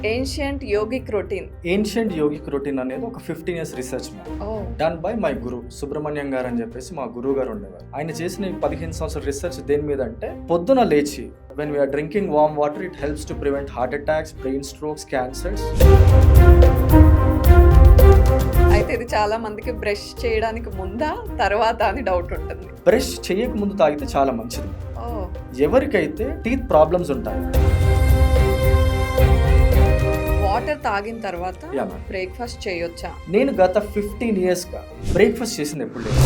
Ancient yogic routine. Ancient yogic routine అనేది ఒక 15 years research done by my guru Subrahmanyam గారు అని చెప్పేసి మా గురువు గారు ఉండేవారు. ఆయన చేసిన 15 సంవత్సరాల రీసెర్చ్ దేని మీద అంటే, పొద్దున లేచి when we are drinking warm water it helps to prevent heart attacks, brain strokes, cancers. అయితే ఇది చాలా మందికి బ్రష్ చేయడానికి ముందా తర్వాత అని డౌట్ ఉంటుంది. బ్రష్ చేయక ముందు తాగితే చాలా మంచిది. ఎవరికైతే టీత్ ప్రాబ్లమ్స్ ఉంటాయి, వాటర్ తాగిన తర్వాత Yeah, ma'am. బ్రేక్ఫాస్ట్ చేయొచ్చా? నేను గత 15 yearsగా బ్రేక్ఫాస్ట్ చేసింది ఎప్పుడు లేదు.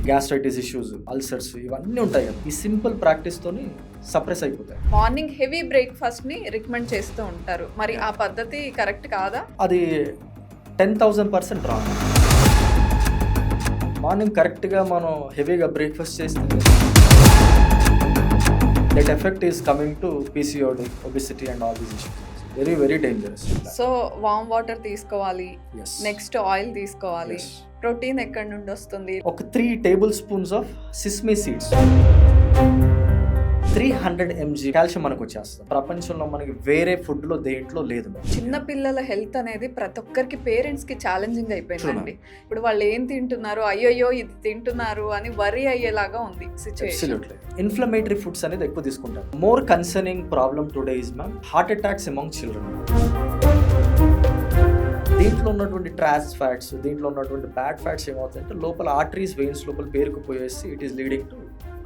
గ్యాస్ట్రైటిస్ ఇష్యూస్, అల్సర్స్ ఇవన్నీ ఉంటాయి కదా, ఈ సింపుల్ ప్రాక్టీస్ తోని సప్రెస్ అయిపోతాయి. మార్నింగ్ హెవీ బ్రేక్ఫాస్ట్ ని రికమెండ్ చేస్తూ ఉంటారు, మరి ఆ పద్ధతి కరెక్ట్ కాదా? అది 10,000% రాంగ్. మార్నింగ్ కరెక్ట్గా మనం హెవీగా బ్రేక్ఫాస్ట్ చేస్తే that effect is coming to PCOD, obesity and all these issues. Very very dangerous. So warm water తీసుకోవాలి, Yes. నెక్స్ట్ ఆయిల్ తీసుకోవాలి. Yes. ప్రోటీన్ ఎక్కడి నుండి వస్తుంది? ఒక 3 tablespoons of sesame seeds, 300 mg calcium మనకు వచ్చేస్తుంది. ప్రపంచంలో మనకి వేరే ఫుడ్ లో దేంట్లో లేదు. చిన్న పిల్లల హెల్త్ అనేది ప్రతి ఒక్కరికి, పేరెంట్స్ కి ఛాలెంజింగ్ అయిపోయిందండి. ఇప్పుడు వాళ్ళు ఏం తింటున్నారు, అయ్యయ్యో ఇది తింటున్నారు అని వరీ అయ్యేలాగా ఉంది సిచ్యువేషన్. ఇన్ఫ్లమేటరీ ఫుడ్స్ అనేది ఎక్కువ తీసుకుంటారు. More concerning problem today is ma'am heart attacks among children. దీంట్లో ఉన్నటువంటి ట్రాన్స్ ఫ్యాట్స్, దీంట్లో ఉన్నటువంటి బ్యాడ్ ఫ్యాట్స్ ఏమవుతాయంటే లోపల ఆర్టరీస్, వెయిన్స్ లోపల పేరుకుపోయేసి it is leading to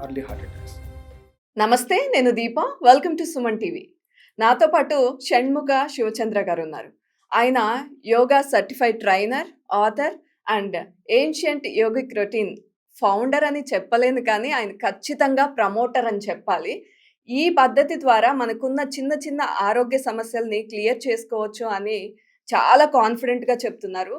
early heart attacks. Namaste, నేను Deepa. Welcome to Suman TV. నాతో పాటు షణ్ముఖ శివచంద్ర గారు ఉన్నారు. ఆయన yoga certified trainer, author and ancient yogic routine founder అని చెప్పలేను, కానీ ఆయన ఖచ్చితంగా ప్రమోటర్ అని చెప్పాలి. ఈ పద్ధతి ద్వారా మనకున్న చిన్న చిన్న ఆరోగ్య సమస్యల్ని క్లియర్ చేసుకోవచ్చు అని చాలా కాన్ఫిడెంట్గా చెప్తున్నారు.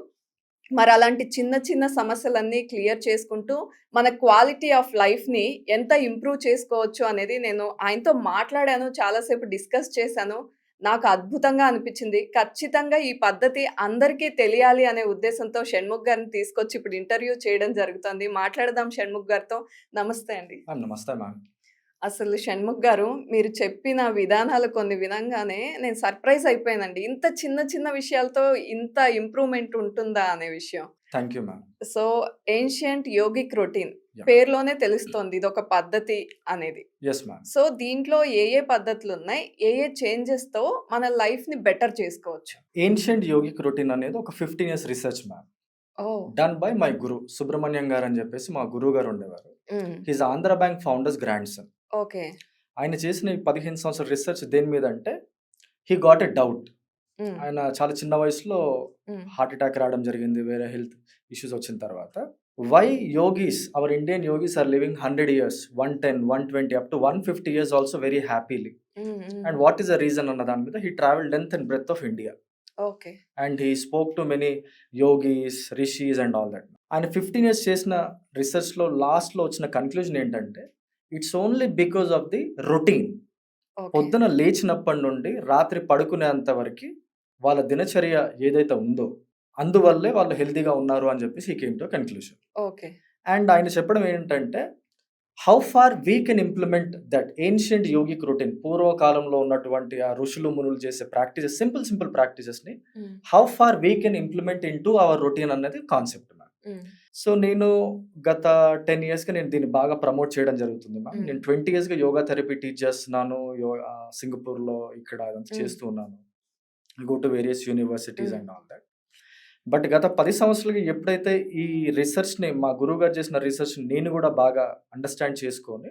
మరి అలాంటి చిన్న చిన్న సమస్యలన్నీ క్లియర్ చేసుకుంటూ మన క్వాలిటీ ఆఫ్ లైఫ్ని ఎంత ఇంప్రూవ్ చేసుకోవచ్చు అనేది నేను ఆయనతో మాట్లాడాను, చాలాసేపు డిస్కస్ చేశాను. నాకు అద్భుతంగా అనిపించింది. ఖచ్చితంగా ఈ పద్ధతి అందరికీ తెలియాలి అనే ఉద్దేశంతో షణ్ముఖ్ గారిని తీసుకొచ్చి ఇప్పుడు ఇంటర్వ్యూ చేయడం జరుగుతుంది. మాట్లాడదాం షణ్ముఖ్ గారితో. నమస్తే అండి. నమస్తే మ్యామ్. అసలు షణ్ముఖ్ గారు, మీరు చెప్పిన విధానాలు కొన్ని వినంగానే నేను సర్ప్రైజ్ అయిపోయానండి. ఇంత చిన్న చిన్న విషయాలతో ఇంత ఇంప్రూవ్మెంట్ ఉంటుందా అనే విషయం. Thank you ma'am. So ancient yogic routine Yeah. పేరులోనే తెలుస్తోంది ఇది ఒక పద్ధతి అనేది. Yes ma'am. సో దీంట్లో ఏ ఏ పద్ధతులు ఉన్నాయి, ఏ ఏ చేంజెస్ తో మన లైఫ్ ని బెటర్ చేసుకోవచ్చు? ఏన్షియంట్ యోగిక్ రొటీన్ అనేది ఒక 15 years రీసెర్చ్ మ్యామ్ ఓ done by my guru Subrahmanyam గారు అని చెప్పేసి మా గురువు గారు ఉండేవారు. His Andhra bank founder's grandson. Okay. ఆయన చేసిన 15 సంవత్సరాల రీసెర్చ్ దేని మీద అంటే, హీ గాట్ ఎ డౌట్. ఆయన చాలా చిన్న వయసులో హార్ట్ అటాక్ రావడం జరిగింది, వేరే హెల్త్ ఇష్యూస్ వచ్చిన తర్వాత. Why yogis, our Indian yogis are living 100 years, 110, 120 up to 150 years also very happily. And what is the reason అన్న దాని మీద he travel length and breadth of India. Okay. And he spoke to many yogis, rishis and all that. ఆయన 15 years చేసిన రీసెర్చ్లో లాస్ట్లో వచ్చిన conclusion ఏంటంటే, it's only because of the routine. పొద్దున లేచినప్పటి నుండి రాత్రి పడుకునేంత వరకు వాళ్ళ దినచర్య ఏదైతే ఉందో అందువల్లే వాళ్ళు హెల్తీగా ఉన్నారు అని చెప్పేసి he came to conclusion. Okay. And ఆయన చెప్పడం ఏంటంటే, how far we can implement that ancient yogic routine, పూర్వకాలంలో ఉన్నటువంటి ఆ ఋషులు మునులు చేసే ప్రాక్టీసెస్, సింపుల్ ప్రాక్టీసెస్ని how far we can implement in to our routine అన్నది కాన్సెప్ట్ మ్యామ్. సో నేను గత 10 yearsగా నేను దీన్ని బాగా ప్రమోట్ చేయడం జరుగుతుంది మ్యామ్. నేను 20 yearsగా యోగా థెరపీ టీచ్ చేస్తున్నాను. సింగపూర్లో ఇక్కడ అదంతా చేస్తూ ఉన్నాను. Go to various universities and all that. But గత 10 సంవత్సరాలకి ఎప్పుడైతే ఈ రీసెర్చ్ని, మా గురువు గారు చేసిన రీసెర్చ్ నేను కూడా బాగా అండర్స్టాండ్ చేసుకొని,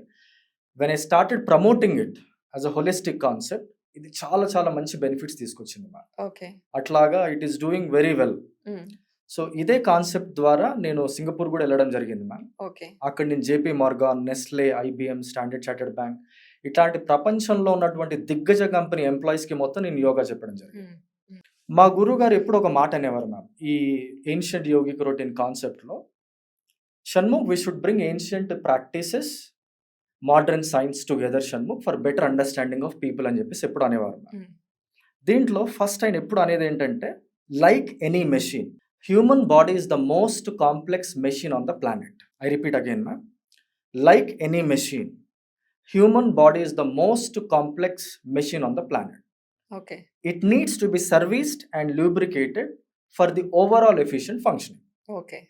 when I started promoting it as a holistic concept, ఇది చాలా చాలా మంచి బెనిఫిట్స్ తీసుకొచ్చింది మ్యామ్. ఓకే. అట్లాగా it is doing very well. So ఇదే కాన్సెప్ట్ ద్వారా నేను సింగపూర్ కూడా వెళ్ళడం జరిగింది మ్యామ్. ఓకే. అక్కడ నేను JP Morgan, Nestle, IBM, standard chartered bank ఇట్లాంటి ప్రపంచంలో ఉన్నటువంటి దిగ్గజ కంపెనీ ఎంప్లాయీస్కి మొత్తం నేను యోగా చెప్పడం జరిగింది. మా గురువు గారు ఎప్పుడు ఒక మాట అనేవారు మ్యామ్, ఈ ఏన్షియంట్ యోగిక్ రొటీన్ కాన్సెప్ట్లో, Shanmukh, we should bring ancient practices, modern science together Shanmukh for better understanding of people అని చెప్పేసి ఎప్పుడు అనేవారు మ్యామ్. దీంట్లో ఫస్ట్ ఆయన ఎప్పుడు అనేది ఏంటంటే, like any machine, human body is the most complex machine on the planet. I repeat again, ma'am. Like any machine, human body is the most complex machine on the planet. Okay. It needs to be serviced and lubricated for the overall efficient functioning. Okay.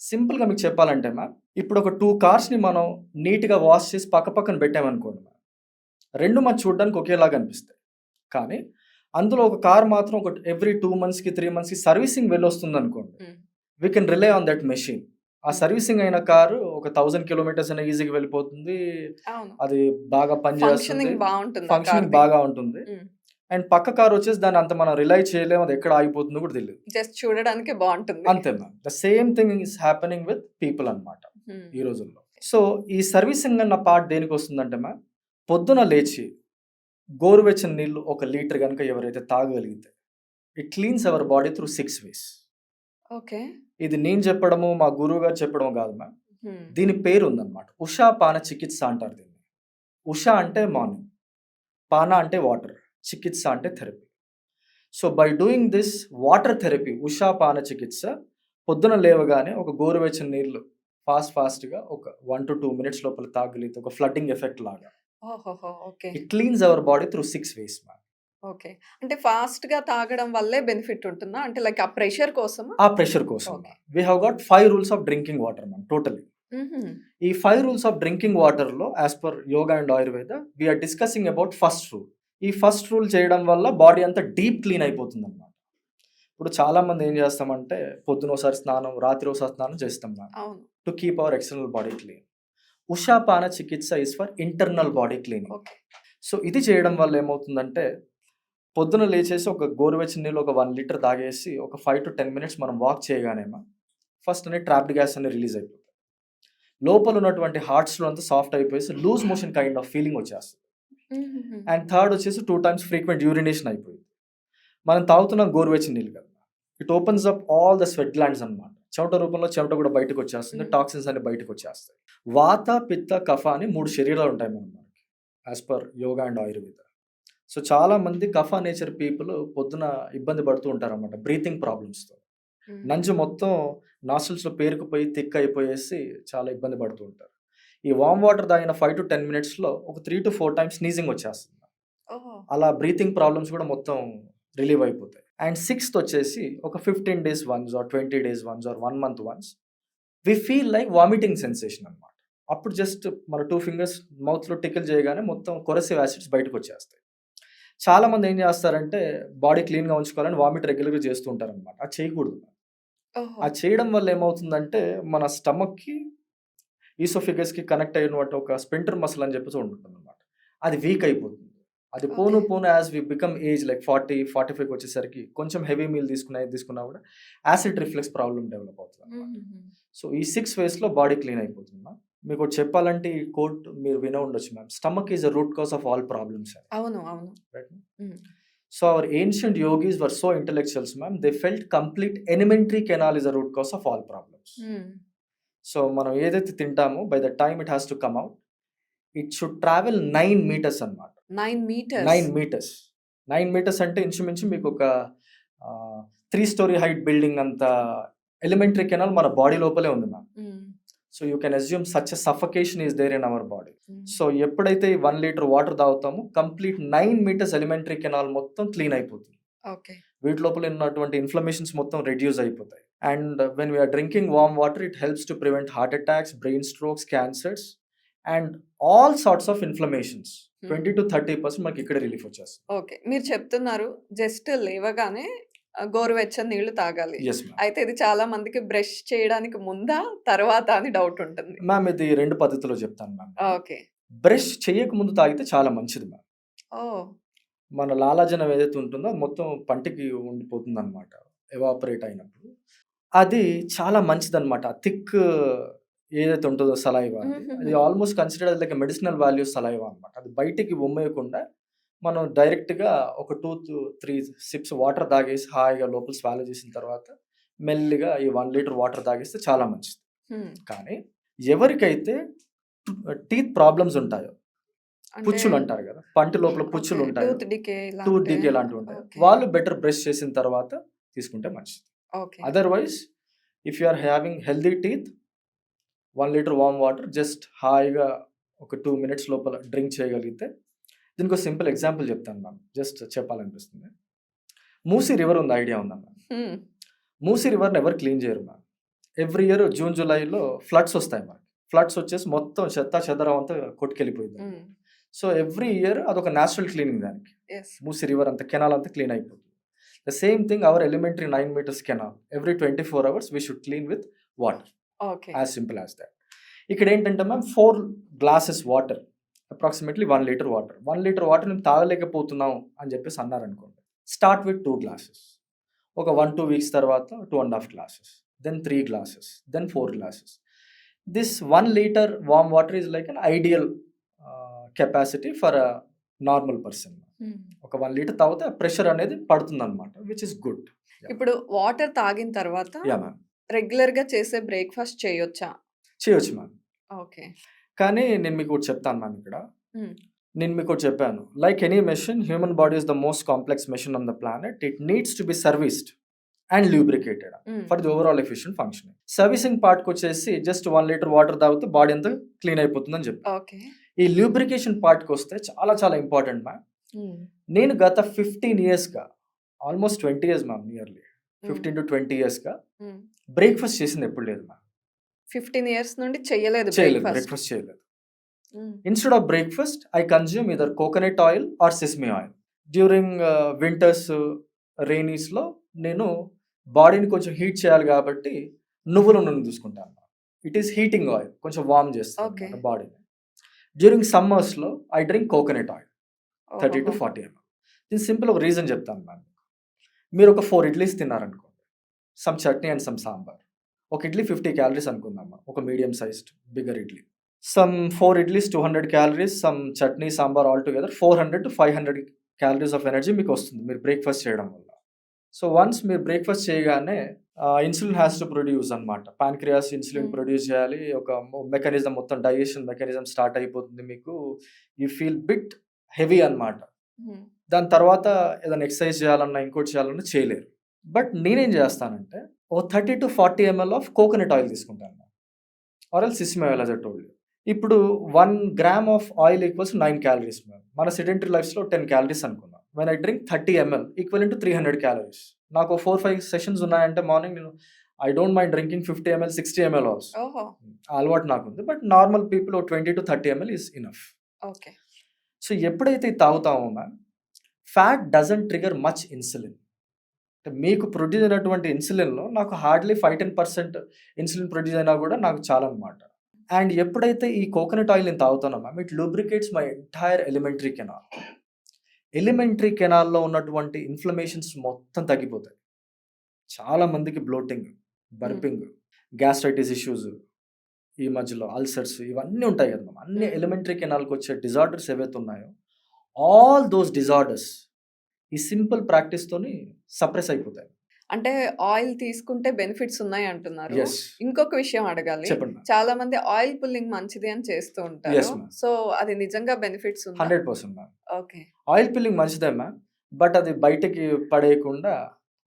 సింపుల్గా మీకు చెప్పాలంటే ma'am, ఇప్పుడు ఒక 2 కార్స్ని మనం నీట్గా wash చేసి పక్క పక్కన పెట్టామనుకోండి మ్యామ్, రెండు మనం చూడడానికి ఒకేలాగా అనిపిస్తాయి. కానీ అందులో ఒక కార్ మాత్రం ఒక ఎవ్రీ 2 మంత్స్కి 3 మంత్స్కి సర్వీసింగ్ వెళ్ళొస్తుంది అనుకోండి, we can rely on that machine. ఆ సర్వీసింగ్ అయిన కారు ఒక 1000 కిలోమీటర్స్ అయినా ఈజీగా వెళ్ళిపోతుంది, అవును. అది బాగా పనిచేస్తుంది, ఫంక్షనింగ్ బాగుంటుంది ఆ ఫంక్షనింగ్ కార్ది. బాగా ఉంటుంది. అండ్ పక్క కార్ వచ్చేసి దాన్ని అంత మనం రిలై చేయలేము, అది ఎక్కడ ఆగిపోతుందో కూడా తెలియదు. జస్ట్ చూడడానికి బాగుంటుంది. అంతే ma'am, the same thing is happening with people అన్నమాట ఈ రోజుల్లో. సో ఈ సర్వీసింగ్ అన్న పార్ట్ దేనికి వస్తుందంటే మ్యామ్, పొద్దున లేచి గోరువెచ్చని నీళ్ళు 1 లీటర్ కనుక ఎవరైతే తాగగలిగితే it cleans our body through 6 ways. Okay. ఇది నేను చెప్పడము మా గురువు గారు చెప్పడం కాదు మ్యామ్, దీని పేరు ఉందన్నమాట. ఉషా పాన చికిత్స అంటారు దీన్ని. ఉషా అంటే మార్నింగ్, పాన అంటే వాటర్, చికిత్స అంటే therapy. So by doing this water therapy, ఉషా పాన చికిత్స, పొద్దున లేవగానే ఒక గోరువెచ్చని నీళ్ళు ఫాస్ట్గా ఒక 1 to 2 minutes లోపల తాగలిగితే ఒక ఫ్లడ్డింగ్ ఎఫెక్ట్ లాగా ఓహోహో. Okay. It cleans our body through 6 ways ma'am. Okay. అంటే ఫాస్ట్ గా తాగడం వల్లే బెనిఫిట్ ఉంటుందా? అంటే లైక్ ఆ ప్రెషర్ కోసమా? ఆ ప్రెషర్ కోసం okay. We have got 5 rules of drinking water ma'am totally. ఈ 5 rules ఆఫ్ డ్రింకింగ్ వాటర్లో as per yoga and Ayurveda we are discussing about first rule. ఈ ఫస్ట్ రూల్ చేయడం వల్ల బాడీ అంతా డీప్ క్లీన్ అయిపోతుంది అనమాట. ఇప్పుడు చాలా మంది ఏం చేస్తామంటే పొద్దున ఒకసారి స్నానం, రాత్రి ఒకసారి స్నానం చేస్తాం మ్యామ్, అవును. To keep our external body clean. ఉషా పాన చికిత్స is for internal body cleaning. Okay. So ఇది చేయడం వల్ల ఏమవుతుందంటే, పొద్దున లేచేసి ఒక గోరువెచ్చని నీళ్ళు ఒక 1 లీటర్ తాగేసి ఒక 5 to 10 minutes మనం వాక్ చేయగానేమో ఫస్ట్ అనేది ట్రాప్డ్ గ్యాస్ అనేది రిలీజ్ అయిపోతుంది. లోపల ఉన్నటువంటి హార్ట్స్లో అంతా సాఫ్ట్ అయిపోయేసి loose motion kind of feeling వచ్చేస్తుంది. అండ్ థర్డ్ వచ్చేసి 2 times ఫ్రీక్వెంట్ యూరినేషన్ అయిపోయింది. మనం తాగుతున్న గోరువెచ్చని నీళ్ళు కదా, it opens up all the sweat glands అనమాట. చెమట రూపంలో చెమట కూడా బయటకు వచ్చేస్తుంది, టాక్సిన్స్ అన్ని బయటకు వచ్చేస్తాయి. వాత, పిత్త, కఫ అని 3 శరీరాలు ఉంటాయి మనకి as per yoga and Ayurveda. So చాలా మంది కఫ నేచర్ పీపుల్ పొద్దున ఇబ్బంది పడుతూ ఉంటారు అన్నమాట బ్రీతింగ్ ప్రాబ్లమ్స్తో. నంజు మొత్తం నాస్ట్రిల్స్లో పేరుకుపోయి థిక్ అయిపోయేసి చాలా ఇబ్బంది పడుతూ ఉంటారు. ఈ వామ్ వాటర్ తాగిన 5 to 10 minutesలో ఒక 3 to 4 times స్నీజింగ్ వచ్చేస్తుంది. అలా బ్రీతింగ్ ప్రాబ్లమ్స్ కూడా మొత్తం రిలీవ్ అయిపోతాయి. అండ్ 6th వచ్చేసి ఒక 15 days once or 20 days once or 1 month once we feel like vomiting sensation అనమాట. అప్పుడు జస్ట్ మన 2 fingers మౌత్లో టికిల్ చేయగానే మొత్తం కొరసివ్ యాసిడ్స్ బయటకు వచ్చేస్తాయి. చాలా మంది ఏం చేస్తారంటే బాడీ క్లీన్గా ఉంచుకోవాలని వామిట్ రెగ్యులర్గా చేస్తూ ఉంటారు అనమాట. అది చేయకూడదు. అది చేయడం వల్ల ఏమవుతుందంటే మన స్టమక్కి ఈసోఫిగస్కి కనెక్ట్ అయినటువంటి ఒక స్పెంటర్ మసిల్ అని చెప్పేసి ఉంటుంది అనమాట. అది వీక్ అయిపోతుంది. అది పోను as we become age like 40-45 వచ్చేసరికి కొంచెం హెవీ మీల్ తీసుకున్నా కూడా యాసిడ్ రిఫ్లెక్స్ ప్రాబ్లం డెవలప్ అవుతుంది అనమాట. సో ఈ 6 waysలో బాడీ క్లీన్ అయిపోతుంది. మీకు చెప్పాలంటే ఈ కోట్ మీరు వినే ఉండొచ్చు ma'am, stomach is the root cause of all problems. అవును, అవును. So our ancient yogis were so intellectuals ma'am, they felt complete elementary canal is the root cause of all problems. So మనం ఏదైతే తింటామో by the time it has to come out, it should travel 9 meters అన్నమాట. 9 meters. 9 meters అంటే ఇంచుమించు మీకు ఒక 3-story height building అంత elementary canal మన బాడీ లోపలే ఉంది ma'am. So you can assume such a suffocation is there in our body. So ఎప్పుడైతే 1 liter వాటర్ తాగుతామో కంప్లీట్ 9 meters ఎలిమెంటరీ కెనాల్ మొత్తం క్లీన్ అయిపోతుంది. వీటి లోపల ఉన్నటువంటి ఇన్ఫ్లమేషన్స్ మొత్తం రెడ్యూస్ అయిపోతాయి. And when we are drinking warm water it helps to prevent heart attacks, brain strokes, cancers and all sorts of inflammations. 20 to 30% మనకి ఇక్కడ రిలీఫ్ వచ్చేస్తుంది. ఓకే, మీరు చెప్తున్నారు జస్ట్ లేవగానే గోరువెచ్చని నీళ్లు తాగాలి. అయితే ఇది చాలా మందికి బ్రష్ చేయడానికి ముందా తర్వాత అని డౌట్ ఉంటుంది మ్యామ్. ఇది 2 పద్ధతిలో చెప్తాను మ్యామ్. ఓకే. బ్రష్ చేయక ముందు తాగితే చాలా మంచిది మ్యామ్. మన లాలాజలం ఏదైతే ఉంటుందో అది మొత్తం పంటికి ఉండిపోతుంది అనమాట ఎవాపరేట్ అయినప్పుడు. అది చాలా మంచిది అనమాట. థిక్ ఏదైతే ఉంటుందో సలైవా, అది almost considered like medicinal value saliva అనమాట. అది బయటికి ఉమ్మేయకుండా మనం డైరెక్ట్గా ఒక 2 to 3 sips వాటర్ తాగేసి హాయిగా లోపల స్వాలో చేసిన తర్వాత మెల్లిగా ఈ 1 liter వాటర్ తాగేస్తే చాలా మంచిది. కానీ ఎవరికైతే టీత్ ప్రాబ్లమ్స్ ఉంటాయో, పుచ్చులు అంటారు కదా, పంటి లోపల పుచ్చులు ఉంటాయి, టూత్ డీకే లాంటివి ఉంటాయి, వాళ్ళు బెటర్ బ్రష్ చేసిన తర్వాత తీసుకుంటే మంచిది. Otherwise if you are having healthy teeth 1 liter warm water just హాయిగా ఒక 2 మినిట్స్ లోపల డ్రింక్ చేయగలిగితే, దీనికి ఒక సింపుల్ ఎగ్జాంపుల్ చెప్తాను మ్యామ్, జస్ట్ చెప్పాలనిపిస్తుంది. మూసీ రివర్ ఉంది, ఐడియా ఉందా మ్యామ్? హ్మ్. మూసీ రివర్ని ఎవరు క్లీన్ చేయరు మ్యామ్. ఎవ్రీ ఇయర్ జూన్ జూలైలో ఫ్లడ్స్ వస్తాయి మ్యామ్. ఫ్లడ్స్ వచ్చేసి మొత్తం చెత్త చెదరం అంతా కొట్టుకెళ్ళిపోయింది. హ్మ్. సో ఎవ్రీ ఇయర్ అదొక న్యాచురల్ క్లీనింగ్ దానికి. యెస్. మూసీ రివర్ అంతా కెనాల్ అంతా క్లీన్ అయిపోతుంది. The same thing our elementary 9 meters canal every 24 hours we should clean with water. Okay. As simple as that. ఇక్కడ ఏంటంటే ma'am 4 glasses water, approximately 1 liter water. 1 liter water మేము తాగలేకపోతున్నాం అని చెప్పేసి అన్నారనుకోండి, స్టార్ట్ విత్ 2 glasses. ఒక 1-2 weeks తర్వాత 2.5 glasses, then 3 glasses, then 4 glasses. This 1 liter warm water is like an ideal capacity for a normal person. Hmm. ఒక 1 liter తాగితే pressure అనేది పడుతుంది అనమాట, విచ్ ఇస్ గుడ్. ఇప్పుడు వాటర్ తాగిన తర్వాత యా మ్యామ్, రెగ్యులర్‌గా చేసే బ్రేక్‌ఫాస్ట్ చేయొచ్చా? చేయొచ్చు మ్యామ్. ఓకే. కానీ నేను మీకు ఒకటి చెప్తాను మ్యామ్ ఇక్కడ. హ్మ్. నేను మీకు ఒకటి చెప్పాను, like any machine, human body is the most complex machine on the planet. It needs to be serviced and lubricated hmm. For the overall efficient functioning. Servicing పార్ట్కి వచ్చేసి జస్ట్ 1 liter వాటర్ తాగితే body అంతా clean అయిపోతుందని చెప్పి. Okay. ఈ lubrication పార్ట్కి వస్తే చాలా చాలా ఇంపార్టెంట్ మ్యామ్. హ్మ్. నేను గత 15 yearsగా, ఆల్మోస్ట్ 20 years మ్యామ్, నియర్లీ హ్మ్. 15 to 20 yearsగా హ్మ్. బ్రేక్ఫాస్ట్ చేసింది ఎప్పుడు లేదు మ్యామ్. 15 ఇయర్స్ నుండి చేయలేదు చేయలేదు, బ్రేక్‌ఫాస్ట్. బ్రేక్ఫాస్ట్ చేయలేదు. హ్మ్. Instead of breakfast, I consume either coconut oil or sesame oil. During winters, rainiesలో నేను బాడీని కొంచెం హీట్ చేయాలి కాబట్టి నువ్వుల నూనె తీసుకుంటాను. ఇట్ ఈస్ హీటింగ్ ఆయిల్, కొంచెం వార్మ్ చేస్తుంది ఓకే. అన్నమాట బాడీని. డ్యూరింగ్ సమ్మర్స్లో I drink coconut oil 30 to ఓహోహో! 40 ml. దీని సింపుల్ ఒక రీజన్ చెప్తాను మ్యామ్. మీరు ఒక 4 ఇడ్లీస్ తిన్నారనుకోండి, some chutney and some sambar. ఒక ఇడ్లీ 50 calories అనుకుందాం, ఒక medium sized bigger idli. Some 4 idlis 200 calories, some chutney, sambar all together 400 to 500 calories of energy మీకు వస్తుంది మీరు బ్రేక్ఫాస్ట్ చేయడం వల్ల. సో వన్స్ మీరు బ్రేక్ఫాస్ట్ చేయగానే ఇన్సులిన్ హ్యాస్ టు ప్రొడ్యూస్ అనమాట. పాన్క్రియాస్ ఇన్సులిన్ హ్మ్. ప్రొడ్యూస్ చేయాలి. ఒక మెకానిజం, మొత్తం డైజెషన్ మెకానిజం స్టార్ట్ అయిపోతుంది మీకు. యూ ఫీల్ బిట్ హెవీ అనమాట. హ్మ్. దాని తర్వాత ఏదైనా ఎక్సర్సైజ్ చేయాలన్నా ఇంకోటి చేయాలన్నా చేయలేరు. బట్ నేనేం చేస్తానంటే ఓ 30 to 40 ml of coconut oil తీసుకుంటాను, ఆర్ ఎల్ sesame oil as I told you. ఇప్పుడు 1 gram of oil equals 9 calories ma'am. మన సెడెంటరీ లైఫ్స్లో 10 calories అనుకుందాం. When I drink 30 ml equal to 300 calories. నాకు 4-5 సెషన్స్ ఉన్నాయంటే మార్నింగ్ నేను I don't mind drinking 50 ml 60 ml also. ఓహో! ఆ అలవాటు నాకుంది. But normal people 20 to 30 ml is enough. Okay. So ఎప్పుడైతే ఇది తాగుతామో ma'am, fat doesn't trigger much insulin. మీకు ప్రొడ్యూస్ అయినటువంటి ఇన్సులిన్లో నాకు హార్డ్లీ 5-10% ఇన్సులిన్ ప్రొడ్యూస్ అయినా కూడా నాకు చాలా అనమాట. అండ్ ఎప్పుడైతే ఈ కోకోనట్ ఆయిల్ నేను తాగుతానో ma'am, it lubricates my entire elementary canal. Elementary కెనాల్లో ఉన్నటువంటి ఇన్ఫ్లమేషన్స్ మొత్తం తగ్గిపోతాయి. చాలా మందికి బ్లోటింగ్, బర్పింగ్, గ్యాస్ట్రైటిస్ ఇష్యూస్, ఈ మధ్యలో అల్సర్స్ ఇవన్నీ ఉంటాయి కదా మ్యామ్. అన్ని ఎలిమెంటరీ కెనాల్కి వచ్చే డిజార్డర్స్ ఏవైతే ఉన్నాయో, ఆల్ దోస్ డిజార్డర్స్ ఈ సింపుల్ ప్రాక్టీస్తోని సప్రెస్ అయిపోతాయి. అంటే ఆయిల్ తీసుకుంటే బెనిఫిట్స్ ఉన్నాయి అంటున్నారు. ఎస్, ఇంకొక విషయం అడగాలి. చెప్పండి మ్యామ్. చాలా మంది ఆయిల్ పుల్లింగ్ మంచిది అని చేస్తూ ఉంటారు. ఎస్ మ్యామ్, సో అది నిజంగా బెనిఫిట్స్ ఉందా? 100% మ్యామ్. ఓకే. ఆయిల్ పిల్లింగ్ మంచిదే మ్యామ్, బట్ అది బయటకి పడేయకుండా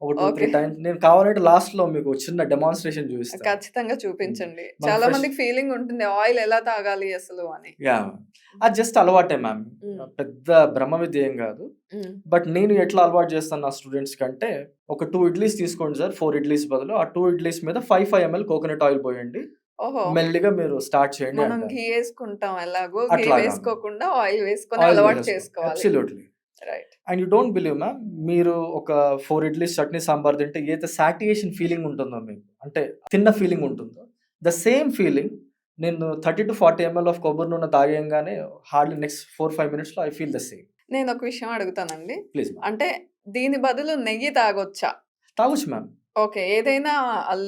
ఒక 2-3 ఓకే. టైమ్స్ నేను కావాలంటే లాస్ట్లో మీకు చిన్న డెమాన్స్ట్రేషన్ చూపిస్తాను. ఖచ్చితంగా చూపించండి. మన చాలా ఫ్రెష్ మందికి ఫీలింగ్ ఉంటుంది ఆయిల్ ఎలా తాగాలి అసలు అని. యా, అది జస్ట్ అలవాటే మ్యామ్, హ్మ్. పెద్ద బ్రహ్మ విద్య ఏం కాదు. హ్మ్. బట్ నేను ఎట్లా అలవాటు చేస్తాను నా స్టూడెంట్స్ కంటే, ఒక 2 ఇడ్లీస్ తీసుకోండి సార్, 4 ఇడ్లీస్ బదులు ఆ 2 ఇడ్లీస్ మీద 5 ml కోకోనట్ ఆయిల్ పోయండి, ఓహో! మెల్లిగా మీరు స్టార్ట్ చేయండి మనం అంటారు. ఘీ వేసుకుంటాం ఎలాగో, ఘీ అట్లాగా వేసుకోకుండా ఆయిల్ వేసుకొని ఆయిల్ అలవాటు వేసేసుకో, చేసుకోవాలి. Absolutely. Right. And you don't believe ma'am, మీరు ఒక 4 ఇడ్లీస్ చట్నీ సాంబార్ తింటే ఏదైతే సాటియేషన్ ఫీలింగ్ ఉంటుందో మీకు, అంటే తిన్న ఫీలింగ్ ఉంటుందో, ద సేమ్ ఫీలింగ్ నేను 30 to 40 ml ఆఫ్ కొబ్బరి నూనె తాగంగానే హార్డ్లీ నెక్స్ట్ 4-5 minutesలో ఐ ఫీల్ ద సేమ్. నేను ఒక విషయం అడుగుతానండి. Please ma'am. అంటే దీని బదులు నెయ్యి తాగొచ్చా? తాగొచ్చు మ్యామ్, ఓకే. ఏదైనా